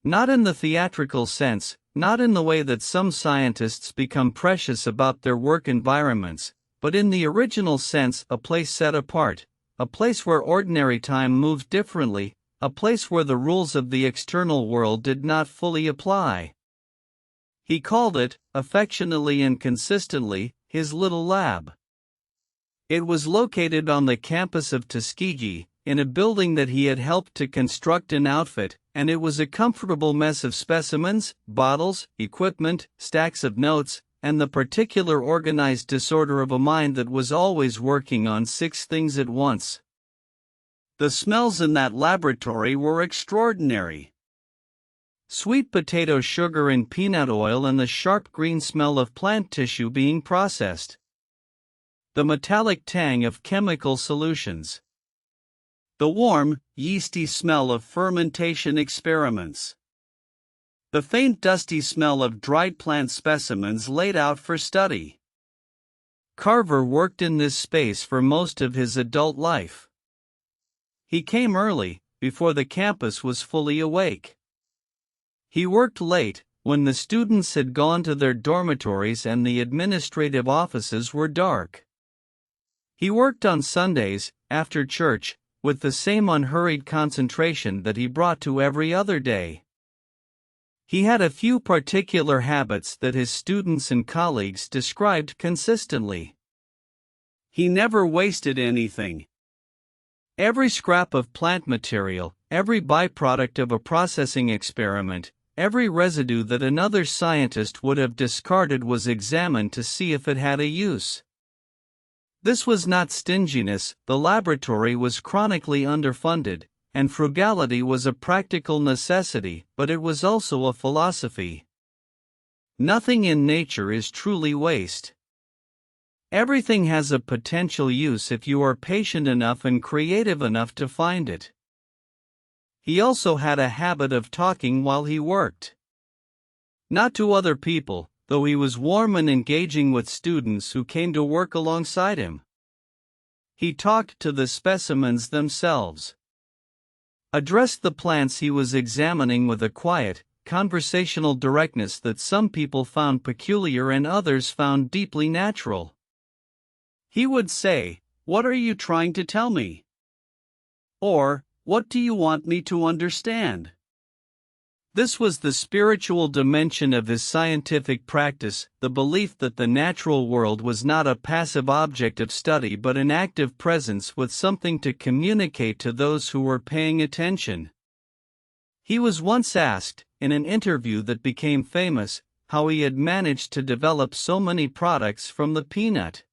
Not in the theatrical sense, not in the way that some scientists become precious about their work environments, but in the original sense, a place set apart, a place where ordinary time moved differently, a place where the rules of the external world did not fully apply. He called it, affectionately and consistently, his little lab. It was located on the campus of Tuskegee, in a building that he had helped to construct and outfit, and it was a comfortable mess of specimens, bottles, equipment, stacks of notes, and the particular organized disorder of a mind that was always working on 6 things at once. The smells in that laboratory were extraordinary. Sweet potato sugar and peanut oil and the sharp green smell of plant tissue being processed. The metallic tang of chemical solutions. The warm, yeasty smell of fermentation experiments. The faint dusty smell of dried plant specimens laid out for study. Carver worked in this space for most of his adult life. He came early, before the campus was fully awake. He worked late, when the students had gone to their dormitories and the administrative offices were dark. He worked on Sundays, after church, with the same unhurried concentration that he brought to every other day. He had a few particular habits that his students and colleagues described consistently. He never wasted anything. Every scrap of plant material, every byproduct of a processing experiment, every residue that another scientist would have discarded was examined to see if it had a use. This was not stinginess, the laboratory was chronically underfunded, and frugality was a practical necessity, but it was also a philosophy. Nothing in nature is truly waste. Everything has a potential use if you are patient enough and creative enough to find it. He also had a habit of talking while he worked. Not to other people, though he was warm and engaging with students who came to work alongside him. He talked to the specimens themselves. Addressed the plants he was examining with a quiet, conversational directness that some people found peculiar and others found deeply natural. He would say, "What are you trying to tell me?" Or, "What do you want me to understand?" This was the spiritual dimension of his scientific practice, the belief that the natural world was not a passive object of study but an active presence with something to communicate to those who were paying attention. He was once asked, in an interview that became famous, how he had managed to develop so many products from the peanut.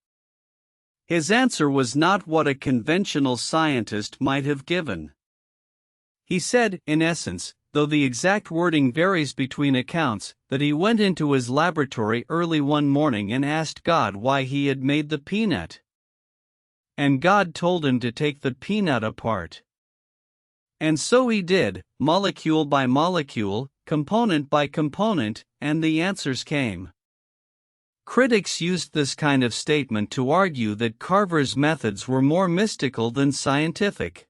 His answer was not what a conventional scientist might have given. He said, in essence, though the exact wording varies between accounts, that he went into his laboratory early one morning and asked God why he had made the peanut. And God told him to take the peanut apart. And so he did, molecule by molecule, component by component, and the answers came. Critics used this kind of statement to argue that Carver's methods were more mystical than scientific.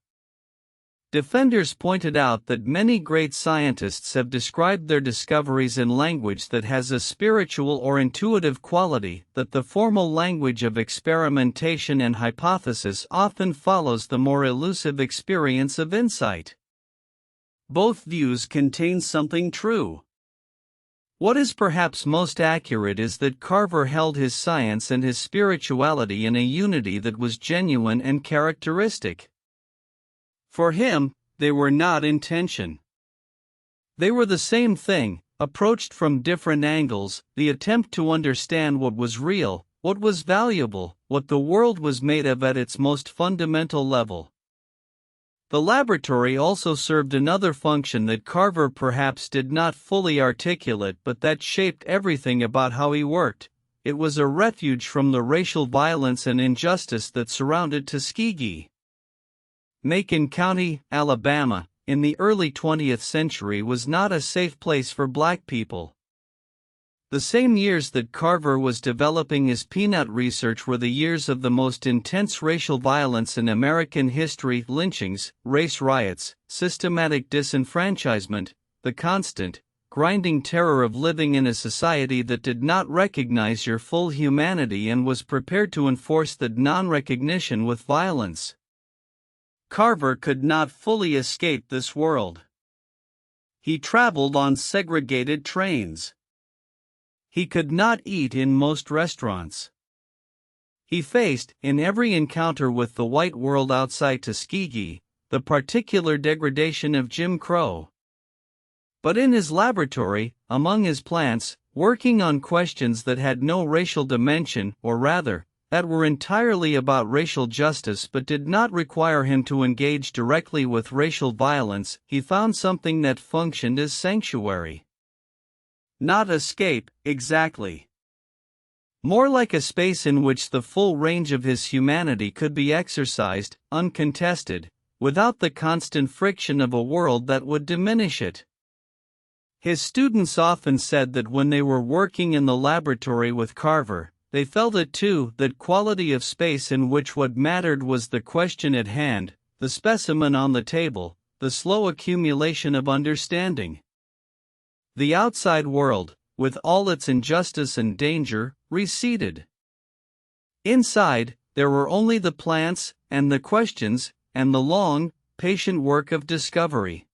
Defenders pointed out that many great scientists have described their discoveries in language that has a spiritual or intuitive quality, that the formal language of experimentation and hypothesis often follows the more elusive experience of insight. Both views contain something true. What is perhaps most accurate is that Carver held his science and his spirituality in a unity that was genuine and characteristic. For him, they were not in tension. They were the same thing, approached from different angles, the attempt to understand what was real, what was valuable, what the world was made of at its most fundamental level. The laboratory also served another function that Carver perhaps did not fully articulate but that shaped everything about how he worked. It was a refuge from the racial violence and injustice that surrounded Tuskegee. Macon County, Alabama, in the early 20th century was not a safe place for black people. The same years that Carver was developing his peanut research were the years of the most intense racial violence in American history: lynchings, race riots, systematic disenfranchisement, the constant, grinding terror of living in a society that did not recognize your full humanity and was prepared to enforce that non-recognition with violence. Carver could not fully escape this world. He traveled on segregated trains. He could not eat in most restaurants. He faced, in every encounter with the white world outside Tuskegee, the particular degradation of Jim Crow. But in his laboratory, among his plants, working on questions that had no racial dimension, or rather, that were entirely about racial justice but did not require him to engage directly with racial violence, he found something that functioned as sanctuary. Not escape, exactly. More like a space in which the full range of his humanity could be exercised, uncontested, without the constant friction of a world that would diminish it. His students often said that when they were working in the laboratory with Carver, they felt it too, that quality of space in which what mattered was the question at hand, the specimen on the table, the slow accumulation of understanding. The outside world, with all its injustice and danger, receded. Inside, there were only the plants, and the questions, and the long, patient work of discovery.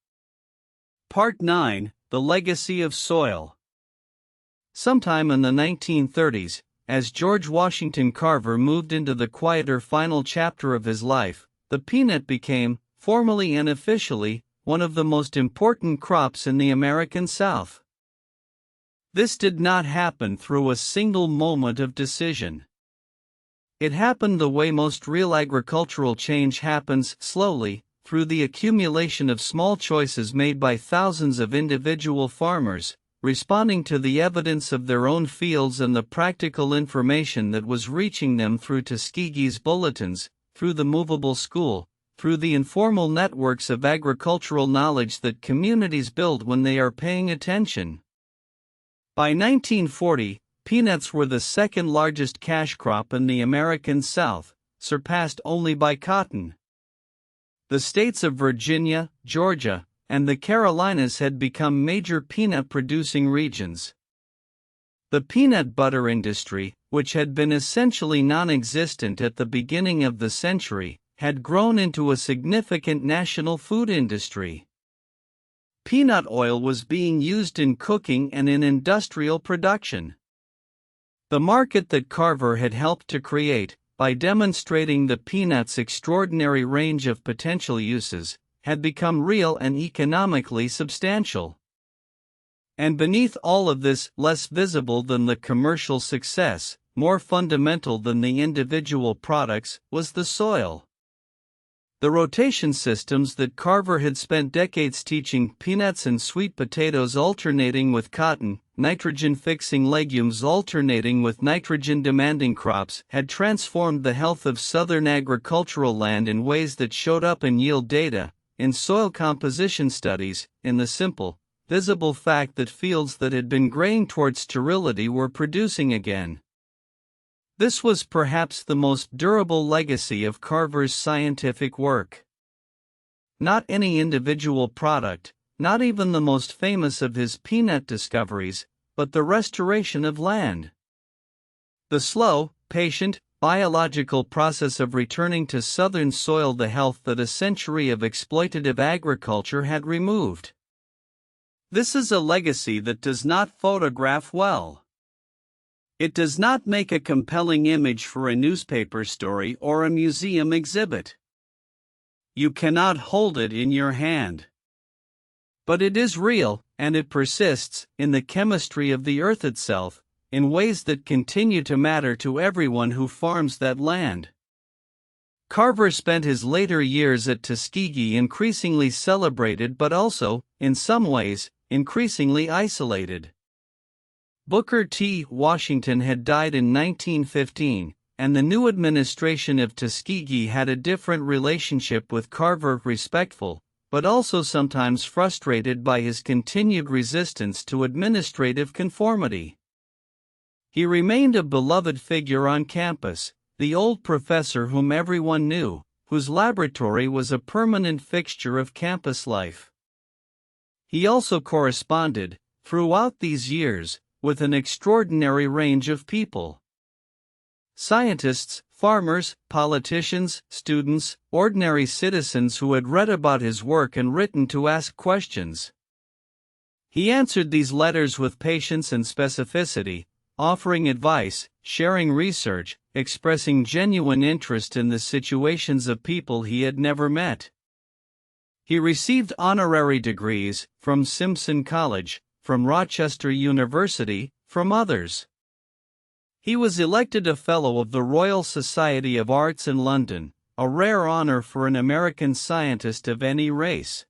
Part 9: The Legacy of Soil. Sometime in the 1930s, as George Washington Carver moved into the quieter final chapter of his life, the peanut became, formally and officially, one of the most important crops in the American South. This did not happen through a single moment of decision. It happened the way most real agricultural change happens, slowly, through the accumulation of small choices made by thousands of individual farmers, responding to the evidence of their own fields and the practical information that was reaching them through Tuskegee's bulletins, through the movable school, through the informal networks of agricultural knowledge that communities build when they are paying attention. By 1940, peanuts were the second largest cash crop in the American South, surpassed only by cotton. The states of Virginia, Georgia, and the Carolinas had become major peanut-producing regions. The peanut butter industry, which had been essentially non-existent at the beginning of the century, had grown into a significant national food industry. Peanut oil was being used in cooking and in industrial production. The market that Carver had helped to create, by demonstrating the peanut's extraordinary range of potential uses, had become real and economically substantial. And beneath all of this, less visible than the commercial success, more fundamental than the individual products, was the soil. The rotation systems that Carver had spent decades teaching, peanuts and sweet potatoes alternating with cotton, nitrogen-fixing legumes alternating with nitrogen-demanding crops, had transformed the health of southern agricultural land in ways that showed up in yield data, in soil composition studies, in the simple, visible fact that fields that had been graying toward sterility were producing again. This was perhaps the most durable legacy of Carver's scientific work. not any individual product, not even the most famous of his peanut discoveries, but the restoration of land. The slow, patient, biological process of returning to southern soil the health that a century of exploitative agriculture had removed. This is a legacy that does not photograph well. It does not make a compelling image for a newspaper story or a museum exhibit. You cannot hold it in your hand. But it is real, and it persists, in the chemistry of the earth itself, in ways that continue to matter to everyone who farms that land. Carver spent his later years at Tuskegee increasingly celebrated but also, in some ways, increasingly isolated. Booker T. Washington had died in 1915, and the new administration of Tuskegee had a different relationship with Carver, respectful, but also sometimes frustrated by his continued resistance to administrative conformity. He remained a beloved figure on campus, the old professor whom everyone knew, whose laboratory was a permanent fixture of campus life. He also corresponded, throughout these years, with an extraordinary range of people. Scientists, farmers, politicians, students, ordinary citizens who had read about his work and written to ask questions. He answered these letters with patience and specificity, offering advice, sharing research, expressing genuine interest in the situations of people he had never met. He received honorary degrees from Simpson College, from Rochester University, from others. He was elected a Fellow of the Royal Society of Arts in London, a rare honor for an American scientist of any race.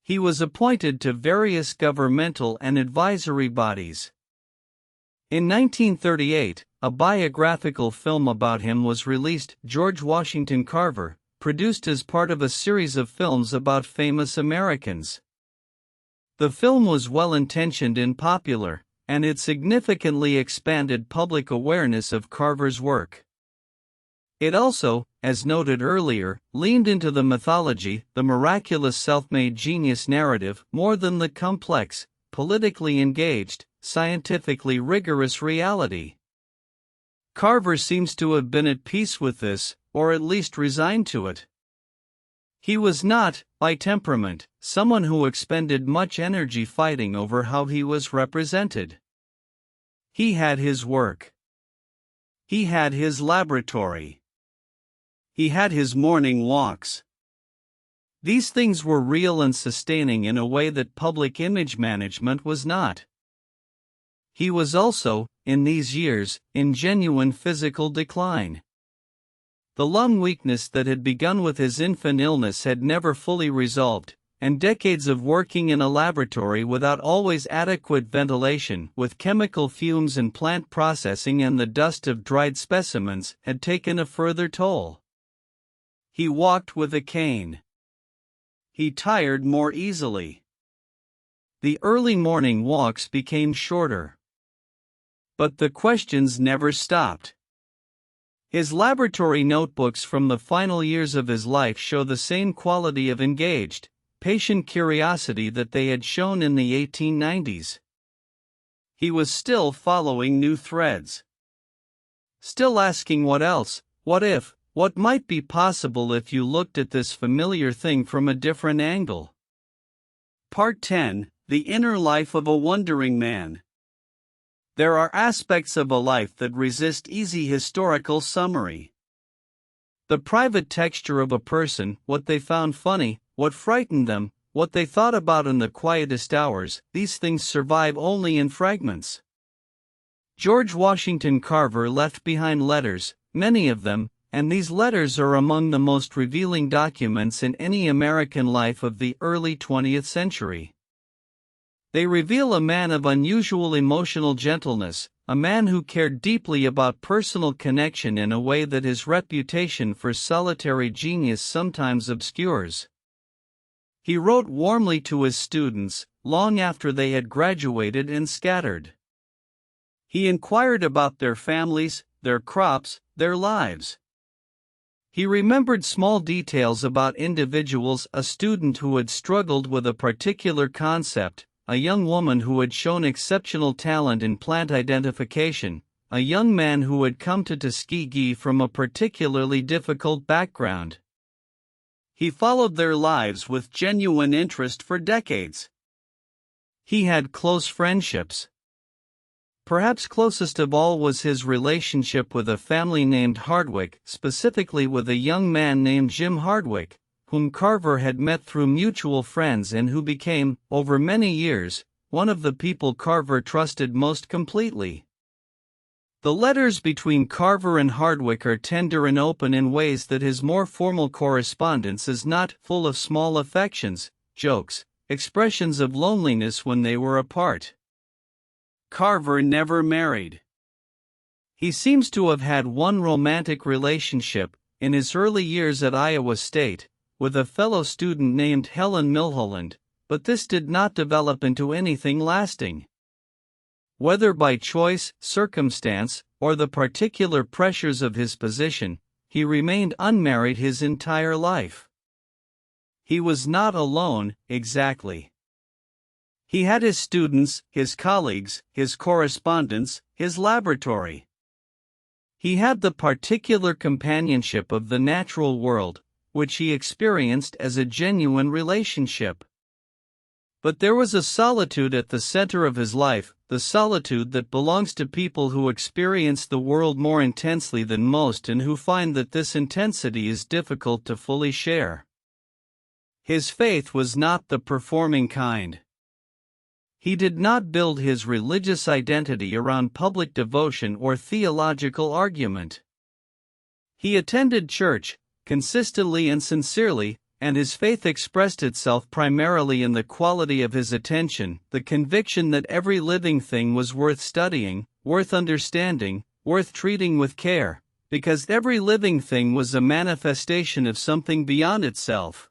He was appointed to various governmental and advisory bodies. In 1938, a biographical film about him was released, George Washington Carver, produced as part of a series of films about famous Americans. The film was well-intentioned and popular, and it significantly expanded public awareness of Carver's work. It also, as noted earlier, leaned into the mythology, the miraculous self-made genius narrative, more than the complex, politically engaged, scientifically rigorous reality. Carver seems to have been at peace with this, or at least resigned to it. He was not, by temperament, someone who expended much energy fighting over how he was represented. He had his work. He had his laboratory. He had his morning walks. These things were real and sustaining in a way that public image management was not. He was also, in these years, in genuine physical decline. The lung weakness that had begun with his infant illness had never fully resolved, and decades of working in a laboratory without always adequate ventilation, with chemical fumes and plant processing and the dust of dried specimens, had taken a further toll. He walked with a cane. He tired more easily. The early morning walks became shorter. But the questions never stopped. His laboratory notebooks from the final years of his life show the same quality of engaged, patient curiosity that they had shown in the 1890s. He was still following new threads. Still asking what else, what if, what might be possible if you looked at this familiar thing from a different angle. Part 10: The Inner Life of a Wondering Man. There are aspects of a life that resist easy historical summary. The private texture of a person, what they found funny, what frightened them, what they thought about in the quietest hours, these things survive only in fragments. George Washington Carver left behind letters, many of them, and these letters are among the most revealing documents in any American life of the early 20th century. They reveal a man of unusual emotional gentleness, a man who cared deeply about personal connection in a way that his reputation for solitary genius sometimes obscures. He wrote warmly to his students, long after they had graduated and scattered. He inquired about their families, their crops, their lives. He remembered small details about individuals: a student who had struggled with a particular concept, a young woman who had shown exceptional talent in plant identification, a young man who had come to Tuskegee from a particularly difficult background. He followed their lives with genuine interest for decades. He had close friendships. Perhaps closest of all was his relationship with a family named Hardwick, specifically with a young man named Jim Hardwick, whom Carver had met through mutual friends and who became, over many years, one of the people Carver trusted most completely. The letters between Carver and Hardwick are tender and open in ways that his more formal correspondence is not, full of small affections, jokes, expressions of loneliness when they were apart. Carver never married. He seems to have had one romantic relationship, in his early years at Iowa State, with a fellow student named Helen Milholland, but this did not develop into anything lasting. Whether by choice, circumstance, or the particular pressures of his position, he remained unmarried his entire life. He was not alone, exactly. He had his students, his colleagues, his correspondence, his laboratory. He had the particular companionship of the natural world, which he experienced as a genuine relationship. But there was a solitude at the center of his life, the solitude that belongs to people who experience the world more intensely than most and who find that this intensity is difficult to fully share. His faith was not the performing kind. He did not build his religious identity around public devotion or theological argument. He attended church, consistently and sincerely, and his faith expressed itself primarily in the quality of his attention, the conviction that every living thing was worth studying, worth understanding, worth treating with care, because every living thing was a manifestation of something beyond itself.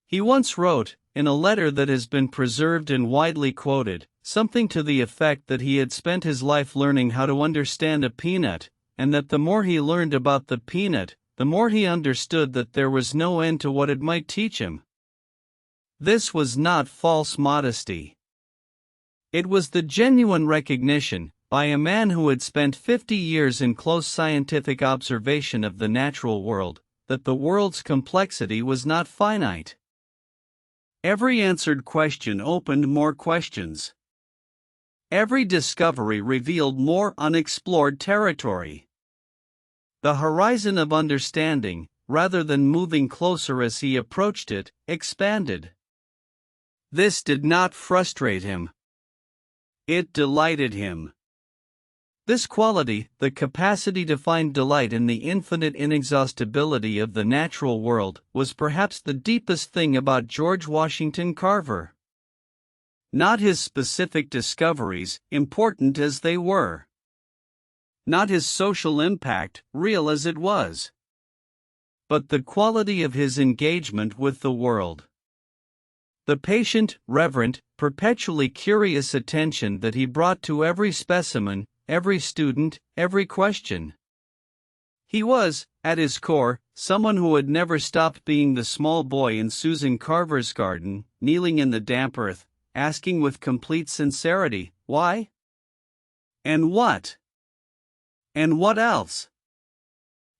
He once wrote, in a letter that has been preserved and widely quoted, something to the effect that he had spent his life learning how to understand a peanut, and that the more he learned about the peanut, the more he understood that there was no end to what it might teach him. This was not false modesty. It was the genuine recognition, by a man who had spent 50 years in close scientific observation of the natural world, that the world's complexity was not finite. Every answered question opened more questions. Every discovery revealed more unexplored territory. The horizon of understanding, rather than moving closer as he approached it, expanded. This did not frustrate him. It delighted him. This quality, the capacity to find delight in the infinite inexhaustibility of the natural world, was perhaps the deepest thing about George Washington Carver. Not his specific discoveries, important as they were. Not his social impact, real as it was. But the quality of his engagement with the world. The patient, reverent, perpetually curious attention that he brought to every specimen, every student, every question. He was, at his core, someone who had never stopped being the small boy in Susan Carver's garden, kneeling in the damp earth, asking with complete sincerity, why? And what? And what else?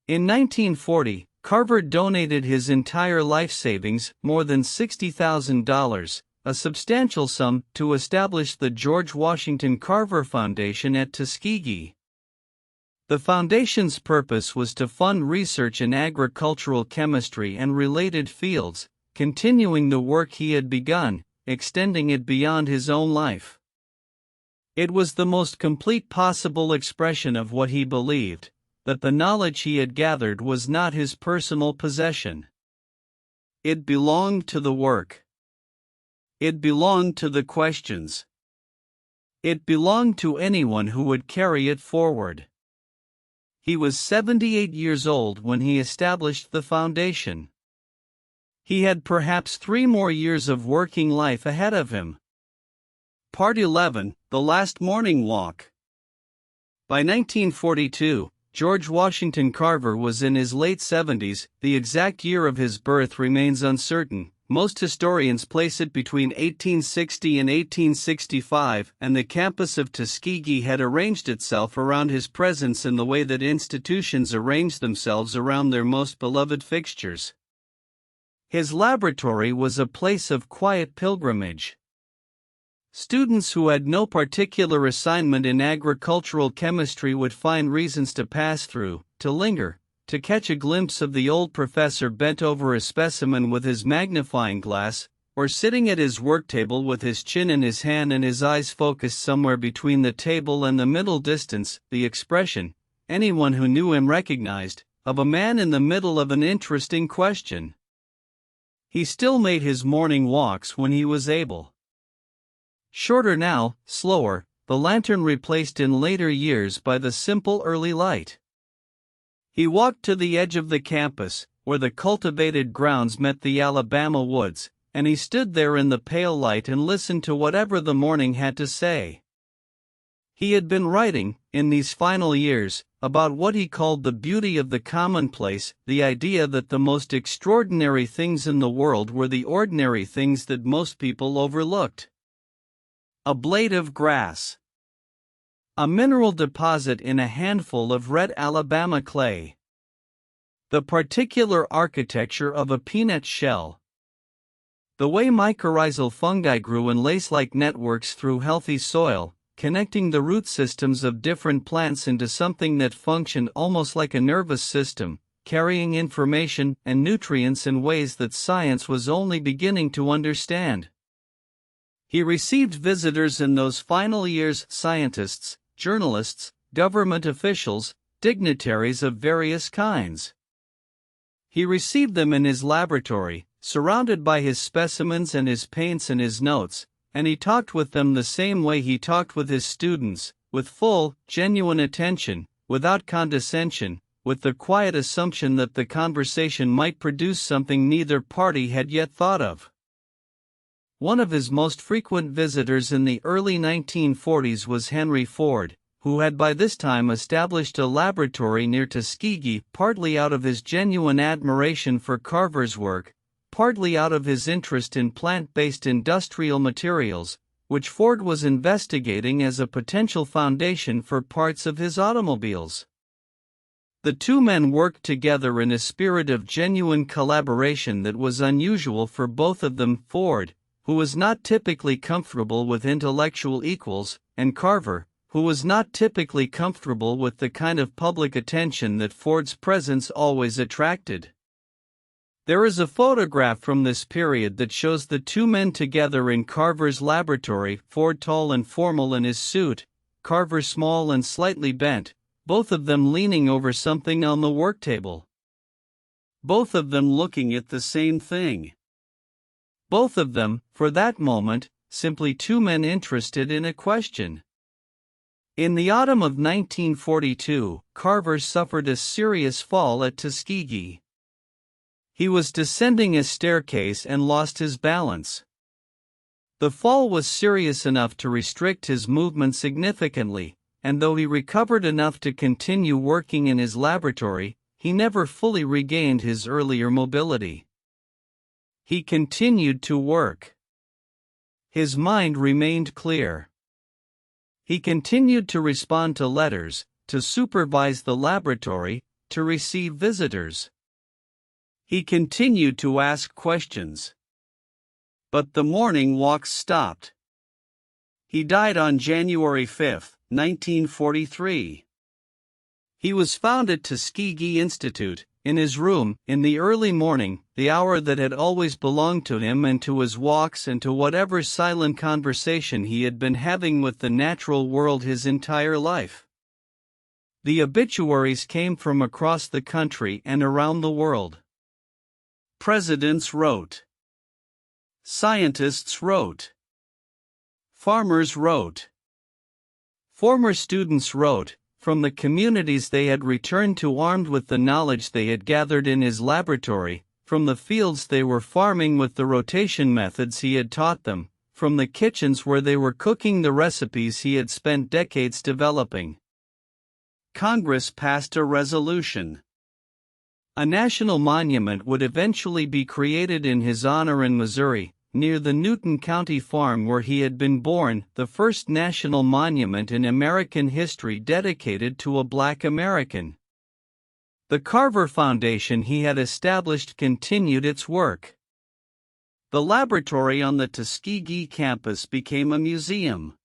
In 1940, Carver donated his entire life savings, more than $60,000, a substantial sum, to establish the George Washington Carver Foundation at Tuskegee. The foundation's purpose was to fund research in agricultural chemistry and related fields, continuing the work he had begun, extending it beyond his own life. It was the most complete possible expression of what he believed, that the knowledge he had gathered was not his personal possession. It belonged to the work. It belonged to the questions. It belonged to anyone who would carry it forward. He was 78 years old when he established the foundation. He had perhaps 3 more years of working life ahead of him. Part 11, The Last Morning Walk. By 1942, George Washington Carver was in his late 70s. The exact year of his birth remains uncertain. Most historians place it between 1860 and 1865, and the campus of Tuskegee had arranged itself around his presence in the way that institutions arrange themselves around their most beloved fixtures. His laboratory was a place of quiet pilgrimage. Students who had no particular assignment in agricultural chemistry would find reasons to pass through, to linger, to catch a glimpse of the old professor bent over a specimen with his magnifying glass, or sitting at his work table with his chin in his hand and his eyes focused somewhere between the table and the middle distance. The expression, anyone who knew him recognized, of a man in the middle of an interesting question. He still made his morning walks when he was able. Shorter now, slower, the lantern replaced in later years by the simple early light. He walked to the edge of the campus, where the cultivated grounds met the Alabama woods, and he stood there in the pale light and listened to whatever the morning had to say. He had been writing, in these final years, about what he called the beauty of the commonplace, the idea that the most extraordinary things in the world were the ordinary things that most people overlooked. A blade of grass. A mineral deposit in a handful of red Alabama clay. The particular architecture of a peanut shell. The way mycorrhizal fungi grew in lace-like networks through healthy soil, connecting the root systems of different plants into something that functioned almost like a nervous system, carrying information and nutrients in ways that science was only beginning to understand. He received visitors in those final years: scientists, journalists, government officials, dignitaries of various kinds. He received them in his laboratory, surrounded by his specimens and his paints and his notes, and he talked with them the same way he talked with his students, with full, genuine attention, without condescension, with the quiet assumption that the conversation might produce something neither party had yet thought of. One of his most frequent visitors in the early 1940s was Henry Ford, who had by this time established a laboratory near Tuskegee, partly out of his genuine admiration for Carver's work, partly out of his interest in plant-based industrial materials, which Ford was investigating as a potential foundation for parts of his automobiles. The two men worked together in a spirit of genuine collaboration that was unusual for both of them. Ford, who was not typically comfortable with intellectual equals, and Carver, who was not typically comfortable with the kind of public attention that Ford's presence always attracted. There is a photograph from this period that shows the two men together in Carver's laboratory, Ford tall and formal in his suit, Carver small and slightly bent, both of them leaning over something on the work table. Both of them looking at the same thing. Both of them, for that moment, simply two men interested in a question. In the autumn of 1942, Carver suffered a serious fall at Tuskegee. He was descending a staircase and lost his balance. The fall was serious enough to restrict his movement significantly, and though he recovered enough to continue working in his laboratory, he never fully regained his earlier mobility. He continued to work. His mind remained clear. He continued to respond to letters, to supervise the laboratory, to receive visitors. He continued to ask questions. But the morning walks stopped. He died on January 5, 1943. He was found at Tuskegee Institute, in his room, in the early morning, the hour that had always belonged to him and to his walks and to whatever silent conversation he had been having with the natural world his entire life. The obituaries came from across the country and around the world. Presidents wrote. Scientists wrote. Farmers wrote. Former students wrote, from the communities they had returned to armed with the knowledge they had gathered in his laboratory, from the fields they were farming with the rotation methods he had taught them, from the kitchens where they were cooking the recipes he had spent decades developing. Congress passed a resolution. A national monument would eventually be created in his honor in Missouri, near the Newton County farm where he had been born, the first national monument in American history dedicated to a Black American. The Carver Foundation he had established continued its work. The laboratory on the Tuskegee campus became a museum.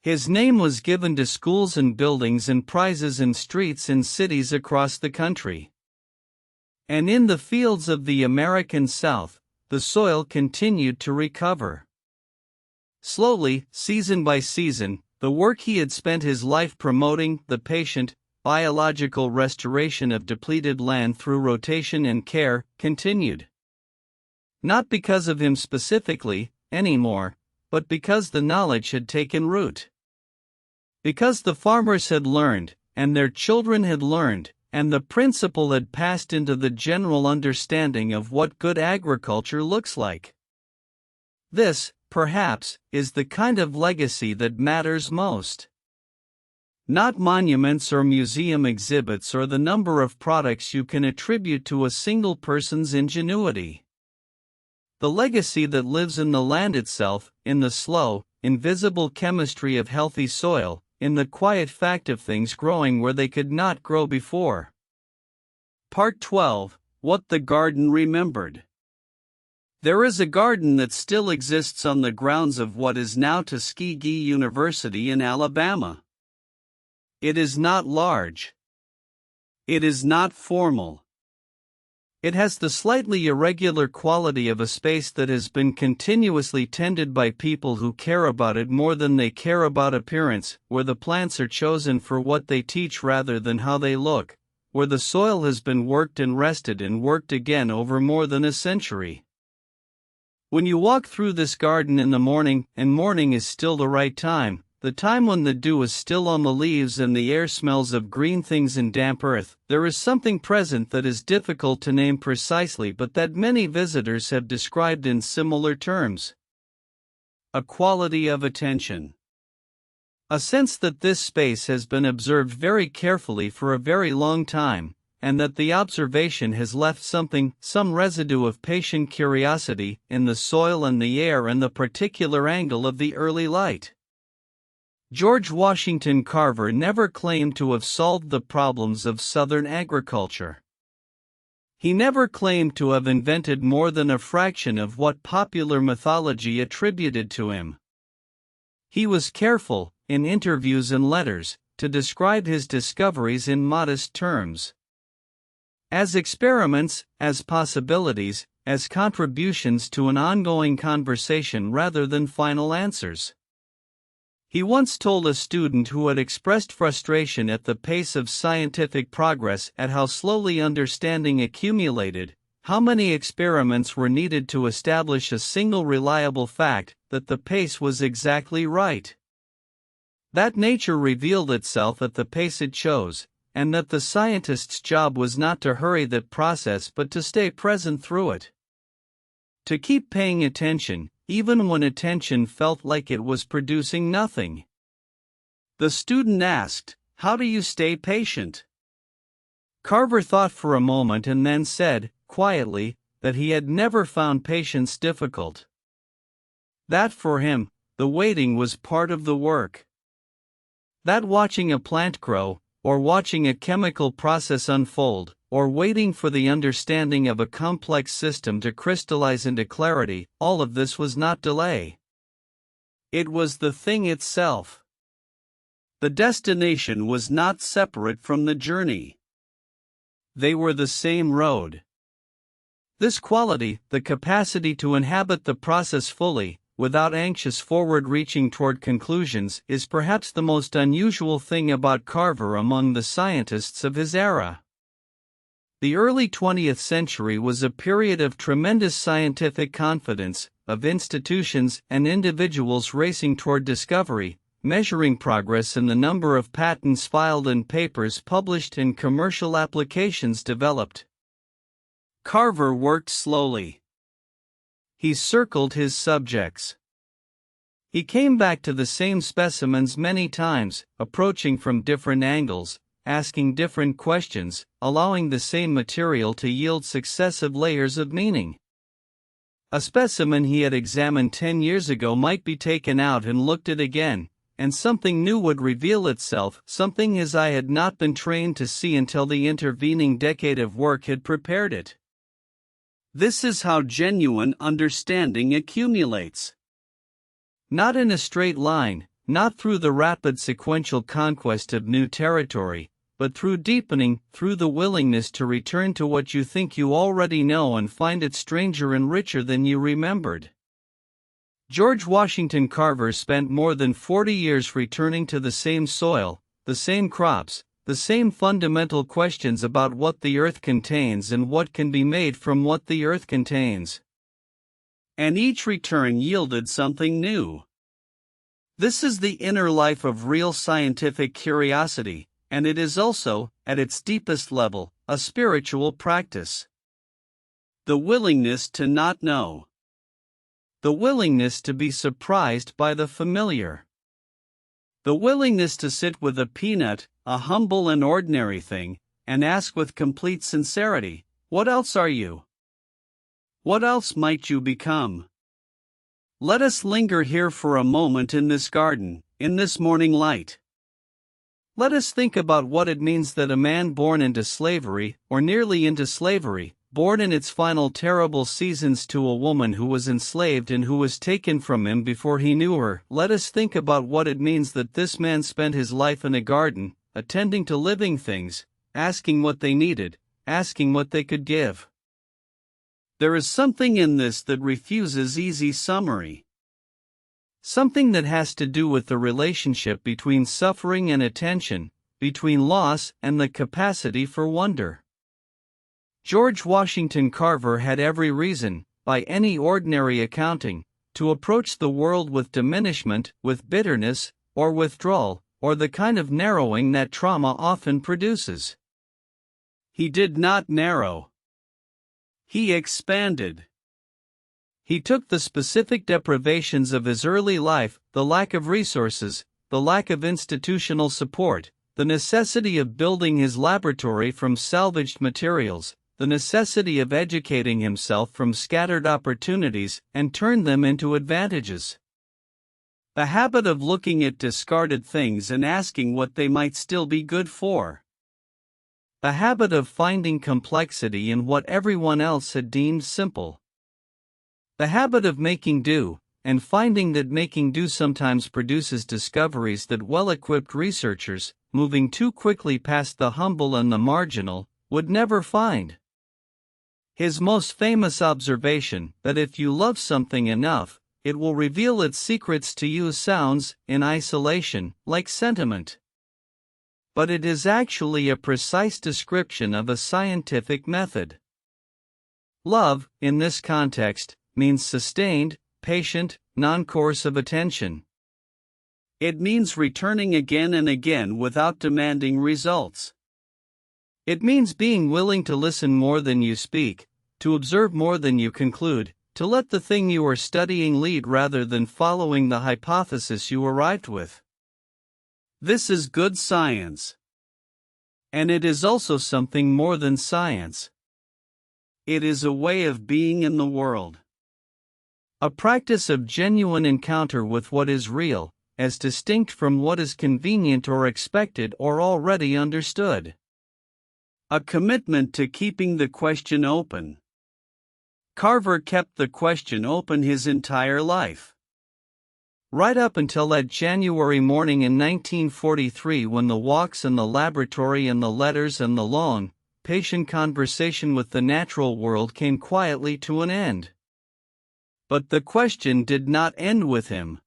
His name was given to schools and buildings and prizes in streets in cities across the country. And in the fields of the American South, the soil continued to recover. Slowly, season by season, the work he had spent his life promoting, the patient, biological restoration of depleted land through rotation and care, continued. Not because of him specifically, anymore, but because the knowledge had taken root. Because the farmers had learned, and their children had learned, and the principle had passed into the general understanding of what good agriculture looks like. This, perhaps, is the kind of legacy that matters most. Not monuments or museum exhibits or the number of products you can attribute to a single person's ingenuity. The legacy that lives in the land itself, in the slow, invisible chemistry of healthy soil, in the quiet fact of things growing where they could not grow before. Part 12: What the Garden Remembered. There is a garden that still exists on the grounds of what is now Tuskegee University in Alabama. It is not large. It is not formal. It has the slightly irregular quality of a space that has been continuously tended by people who care about it more than they care about appearance, where the plants are chosen for what they teach rather than how they look, where the soil has been worked and rested and worked again over more than a century. When you walk through this garden in the morning, and morning is still the right time, the time when the dew is still on the leaves and the air smells of green things and damp earth, there is something present that is difficult to name precisely but that many visitors have described in similar terms. A quality of attention. A sense that this space has been observed very carefully for a very long time, and that the observation has left some residue of patient curiosity, in the soil and the air and the particular angle of the early light. George Washington Carver never claimed to have solved the problems of Southern agriculture. He never claimed to have invented more than a fraction of what popular mythology attributed to him. He was careful, in interviews and letters, to describe his discoveries in modest terms. As experiments, as possibilities, as contributions to an ongoing conversation rather than final answers. He once told a student who had expressed frustration at the pace of scientific progress at how slowly understanding accumulated, how many experiments were needed to establish a single reliable fact, that the pace was exactly right. That nature revealed itself at the pace it chose, and that the scientist's job was not to hurry that process but to stay present through it. To keep paying attention, even when attention felt like it was producing nothing. The student asked, "How do you stay patient?" Carver thought for a moment and then said, quietly, that he had never found patience difficult. That for him, the waiting was part of the work. That watching a plant grow, or watching a chemical process unfold, or waiting for the understanding of a complex system to crystallize into clarity, all of this was not delay. It was the thing itself. The destination was not separate from the journey. They were the same road. This quality, the capacity to inhabit the process fully, without anxious forward-reaching toward conclusions, is perhaps the most unusual thing about Carver among the scientists of his era. The early 20th century was a period of tremendous scientific confidence, of institutions and individuals racing toward discovery, measuring progress in the number of patents filed and papers published and commercial applications developed. Carver worked slowly. He circled his subjects. He came back to the same specimens many times, approaching from different angles, asking different questions, allowing the same material to yield successive layers of meaning. A specimen he had examined 10 years ago might be taken out and looked at again, and something new would reveal itself, something his eye had not been trained to see until the intervening decade of work had prepared it. This is how genuine understanding accumulates. Not in a straight line, not through the rapid sequential conquest of new territory, but through deepening, through the willingness to return to what you think you already know and find it stranger and richer than you remembered. George Washington Carver spent more than 40 years returning to the same soil, the same crops, the same fundamental questions about what the earth contains and what can be made from what the earth contains. And each return yielded something new. This is the inner life of real scientific curiosity, and it is also, at its deepest level, a spiritual practice. The willingness to not know. The willingness to be surprised by the familiar. The willingness to sit with a peanut, a humble and ordinary thing, and ask with complete sincerity, "What else are you? What else might you become?" Let us linger here for a moment in this garden, in this morning light. Let us think about what it means that a man born into slavery, or nearly into slavery, born in its final terrible seasons to a woman who was enslaved and who was taken from him before he knew her. Let us think about what it means that this man spent his life in a garden, attending to living things, asking what they needed, asking what they could give. There is something in this that refuses easy summary. Something that has to do with the relationship between suffering and attention, between loss and the capacity for wonder. George Washington Carver had every reason, by any ordinary accounting, to approach the world with diminishment, with bitterness, or withdrawal, or the kind of narrowing that trauma often produces. He did not narrow. He expanded. He took the specific deprivations of his early life, the lack of resources, the lack of institutional support, the necessity of building his laboratory from salvaged materials, the necessity of educating himself from scattered opportunities, and turned them into advantages. The habit of looking at discarded things and asking what they might still be good for. The habit of finding complexity in what everyone else had deemed simple. The habit of making do, and finding that making do sometimes produces discoveries that well-equipped researchers, moving too quickly past the humble and the marginal, would never find. His most famous observation, that if you love something enough, it will reveal its secrets to you, sounds, in isolation, like sentiment. But it is actually a precise description of a scientific method. Love, in this context, means sustained, patient, non-coercive attention. It means returning again and again without demanding results. It means being willing to listen more than you speak, to observe more than you conclude, to let the thing you are studying lead rather than following the hypothesis you arrived with. This is good science. And it is also something more than science. It is a way of being in the world. A practice of genuine encounter with what is real, as distinct from what is convenient or expected or already understood. A commitment to keeping the question open. Carver kept the question open his entire life. Right up until that January morning in 1943, when the walks and the laboratory and the letters and the long, patient conversation with the natural world came quietly to an end. But the question did not end with him.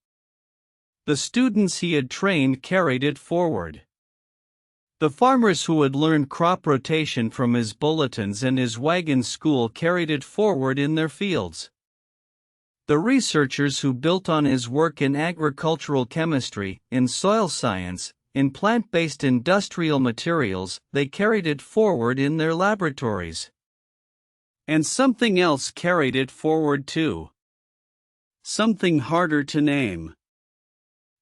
The students he had trained carried it forward. The farmers who had learned crop rotation from his bulletins and his wagon school carried it forward in their fields. The researchers who built on his work in agricultural chemistry, in soil science, in plant-based industrial materials, they carried it forward in their laboratories. And something else carried it forward too. Something harder to name.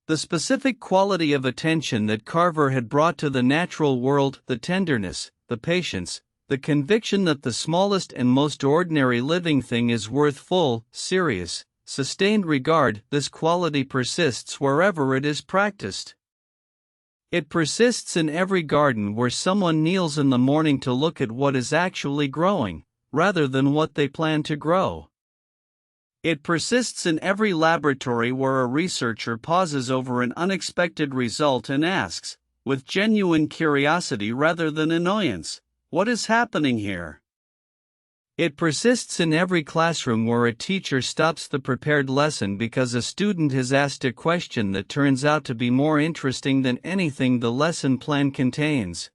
The specific quality of attention that Carver had brought to the natural world, the tenderness, the patience, the conviction that the smallest and most ordinary living thing is worth full, serious, sustained regard, this quality persists wherever it is practiced. It persists in every garden where someone kneels in the morning to look at what is actually growing, rather than what they plan to grow. It persists in every laboratory where a researcher pauses over an unexpected result and asks, with genuine curiosity rather than annoyance, "What is happening here?" It persists in every classroom where a teacher stops the prepared lesson because a student has asked a question that turns out to be more interesting than anything the lesson plan contains.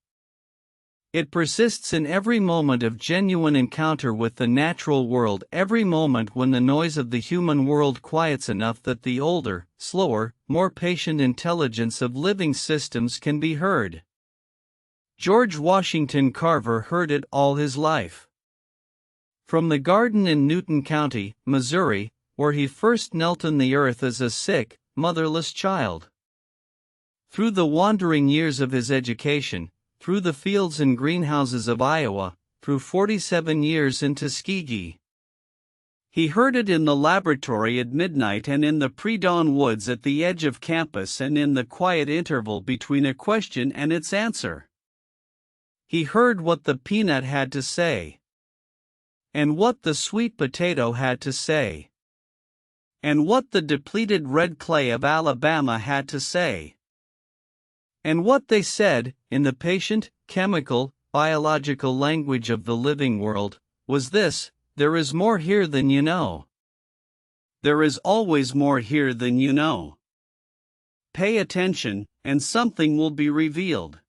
It persists in every moment of genuine encounter with the natural world, every moment when the noise of the human world quiets enough that the older, slower, more patient intelligence of living systems can be heard. George Washington Carver heard it all his life. From the garden in Newton County, Missouri, where he first knelt in the earth as a sick, motherless child. Through the wandering years of his education, through the fields and greenhouses of Iowa, through 47 years in Tuskegee. He heard it in the laboratory at midnight and in the pre-dawn woods at the edge of campus and in the quiet interval between a question and its answer. He heard what the peanut had to say, and what the sweet potato had to say, and what the depleted red clay of Alabama had to say. And what they said, in the patient, chemical, biological language of the living world, was this: there is more here than you know. There is always more here than you know. Pay attention, and something will be revealed.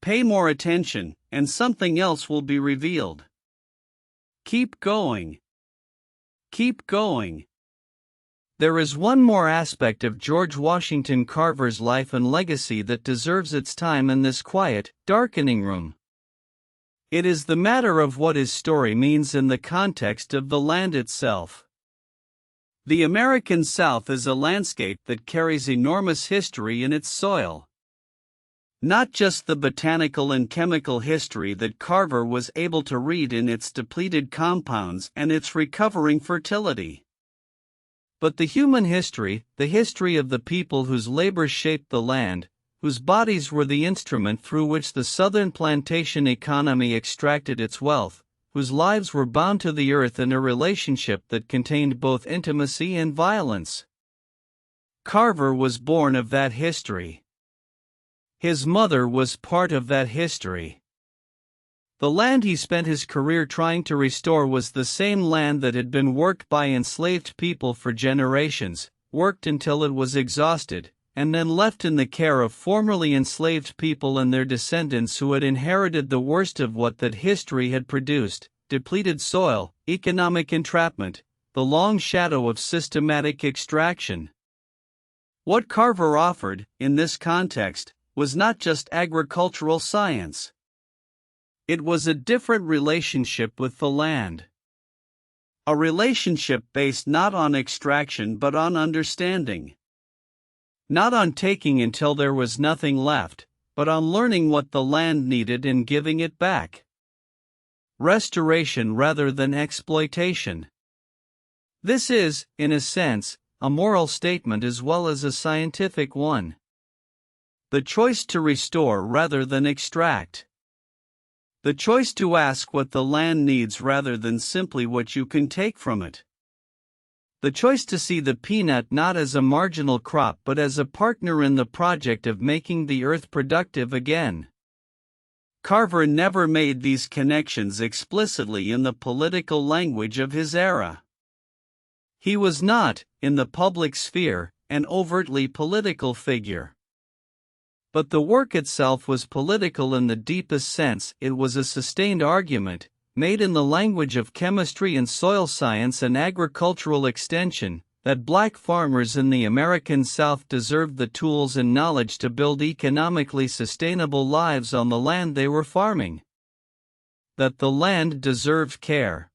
Pay more attention, and something else will be revealed. Keep going. Keep going. There is one more aspect of George Washington Carver's life and legacy that deserves its time in this quiet, darkening room. It is the matter of what his story means in the context of the land itself. The American South is a landscape that carries enormous history in its soil. Not just the botanical and chemical history that Carver was able to read in its depleted compounds and its recovering fertility, but the human history, the history of the people whose labor shaped the land, whose bodies were the instrument through which the southern plantation economy extracted its wealth, whose lives were bound to the earth in a relationship that contained both intimacy and violence. Carver was born of that history. His mother was part of that history. The land he spent his career trying to restore was the same land that had been worked by enslaved people for generations, worked until it was exhausted, and then left in the care of formerly enslaved people and their descendants who had inherited the worst of what that history had produced: depleted soil, economic entrapment, the long shadow of systematic extraction. What Carver offered, in this context, was not just agricultural science. It was a different relationship with the land. A relationship based not on extraction but on understanding. Not on taking until there was nothing left, but on learning what the land needed and giving it back. Restoration rather than exploitation. This is, in a sense, a moral statement as well as a scientific one. The choice to restore rather than extract. The choice to ask what the land needs rather than simply what you can take from it. The choice to see the peanut not as a marginal crop but as a partner in the project of making the earth productive again. Carver never made these connections explicitly in the political language of his era. He was not, in the public sphere, an overtly political figure. But the work itself was political in the deepest sense. It was a sustained argument, made in the language of chemistry and soil science and agricultural extension, that black farmers in the American South deserved the tools and knowledge to build economically sustainable lives on the land they were farming. That the land deserved care.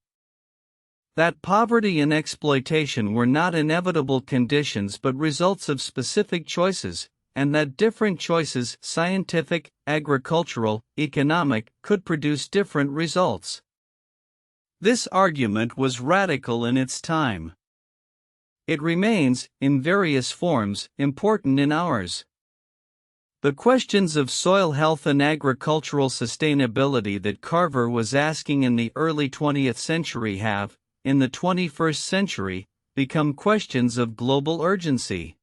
That poverty and exploitation were not inevitable conditions but results of specific choices, and that different choices, scientific, agricultural, economic, could produce different results. This argument was radical in its time. It remains, in various forms, important in ours. The questions of soil health and agricultural sustainability that Carver was asking in the early 20th century have, in the 21st century, become questions of global urgency.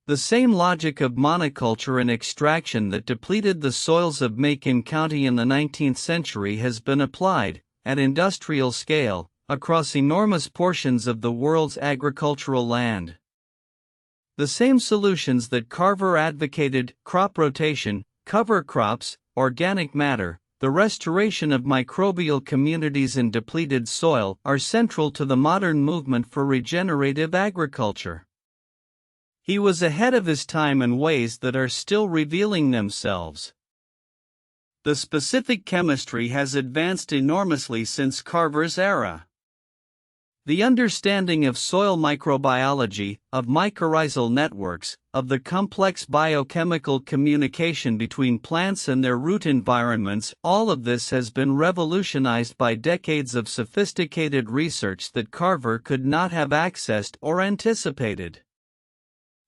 The same logic of monoculture and extraction that depleted the soils of Macon County in the 19th century has been applied, at industrial scale, across enormous portions of the world's agricultural land. The same solutions that Carver advocated, crop rotation, cover crops, organic matter, the restoration of microbial communities in depleted soil, are central to the modern movement for regenerative agriculture. He was ahead of his time in ways that are still revealing themselves. The specific chemistry has advanced enormously since Carver's era. The understanding of soil microbiology, of mycorrhizal networks, of the complex biochemical communication between plants and their root environments, all of this has been revolutionized by decades of sophisticated research that Carver could not have accessed or anticipated.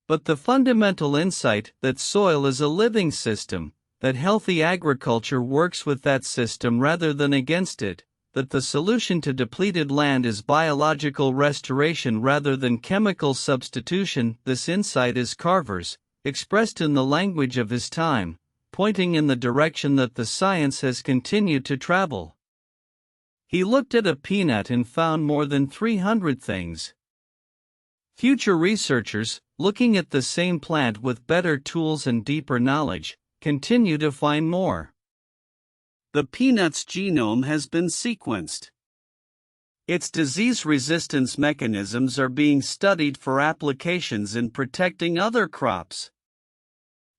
But the fundamental insight that soil is a living system, that healthy agriculture works with that system rather than against it, that the solution to depleted land is biological restoration rather than chemical substitution, this insight is Carver's, expressed in the language of his time, pointing in the direction that the science has continued to travel. He looked at a peanut and found more than 300 things. Future researchers, looking at the same plant with better tools and deeper knowledge, continue to find more. The peanut's genome has been sequenced. Its disease resistance mechanisms are being studied for applications in protecting other crops.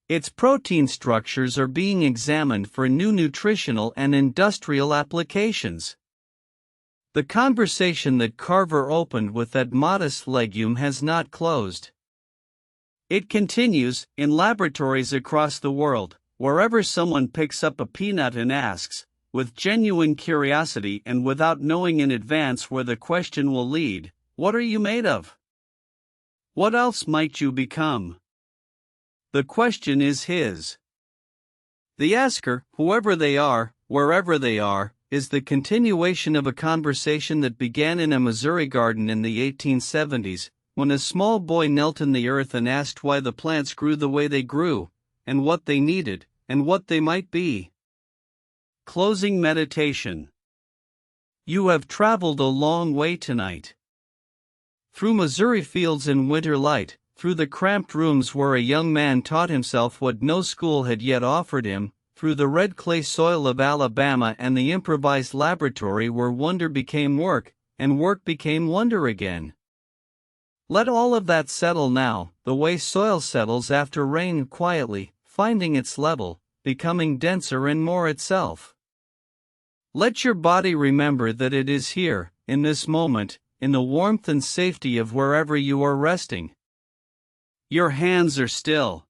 Its protein structures are being examined for new nutritional and industrial applications. The conversation that Carver opened with that modest legume has not closed. It continues, in laboratories across the world, wherever someone picks up a peanut and asks, with genuine curiosity and without knowing in advance where the question will lead, "What are you made of? What else might you become?" The question is his. The asker, whoever they are, wherever they are, is the continuation of a conversation that began in a Missouri garden in the 1870s, when a small boy knelt in the earth and asked why the plants grew the way they grew, and what they needed, and what they might be. Closing meditation. You have traveled a long way tonight. Through Missouri fields in winter light, through the cramped rooms where a young man taught himself what no school had yet offered him, through the red clay soil of Alabama and the improvised laboratory where wonder became work, and work became wonder again. Let all of that settle now, the way soil settles after rain, quietly, finding its level, becoming denser and more itself. Let your body remember that it is here, in this moment, in the warmth and safety of wherever you are resting. Your hands are still.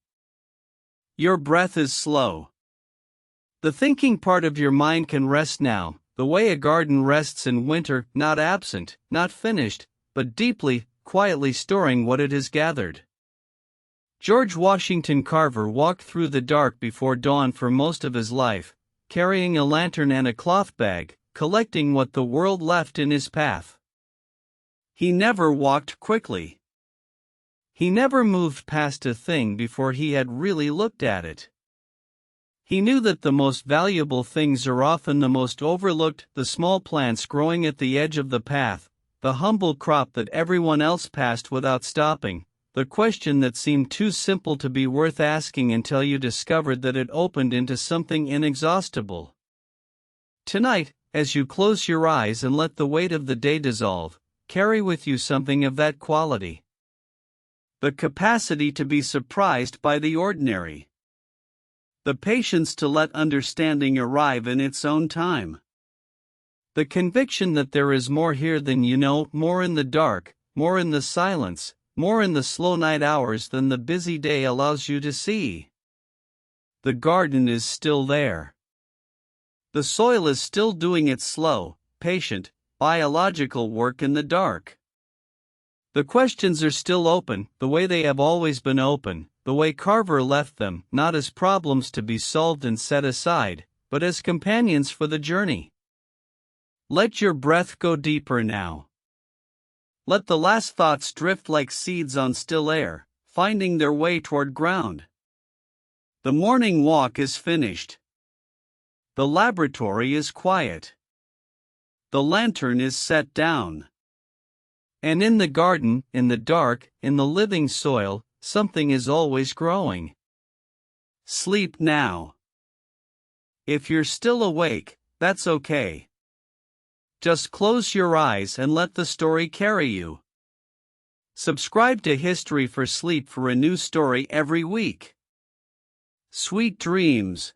Your breath is slow. The thinking part of your mind can rest now, the way a garden rests in winter, not absent, not finished, but deeply, quietly storing what it has gathered. George Washington Carver walked through the dark before dawn for most of his life, carrying a lantern and a cloth bag, collecting what the world left in his path. He never walked quickly. He never moved past a thing before he had really looked at it. He knew that the most valuable things are often the most overlooked, the small plants growing at the edge of the path, the humble crop that everyone else passed without stopping, the question that seemed too simple to be worth asking until you discovered that it opened into something inexhaustible. Tonight, as you close your eyes and let the weight of the day dissolve, carry with you something of that quality. The capacity to be surprised by the ordinary. The patience to let understanding arrive in its own time. The conviction that there is more here than you know, more in the dark, more in the silence, more in the slow night hours than the busy day allows you to see. The garden is still there. The soil is still doing its slow, patient, biological work in the dark. The questions are still open, the way they have always been open, the way Carver left them, not as problems to be solved and set aside, but as companions for the journey. Let your breath go deeper now. Let the last thoughts drift like seeds on still air, finding their way toward ground. The morning walk is finished. The laboratory is quiet. The lantern is set down. And in the garden, in the dark, in the living soil, something is always growing. Sleep now. If you're still awake, that's okay. Just close your eyes and let the story carry you. Subscribe to History for Sleep for a new story every week. Sweet dreams.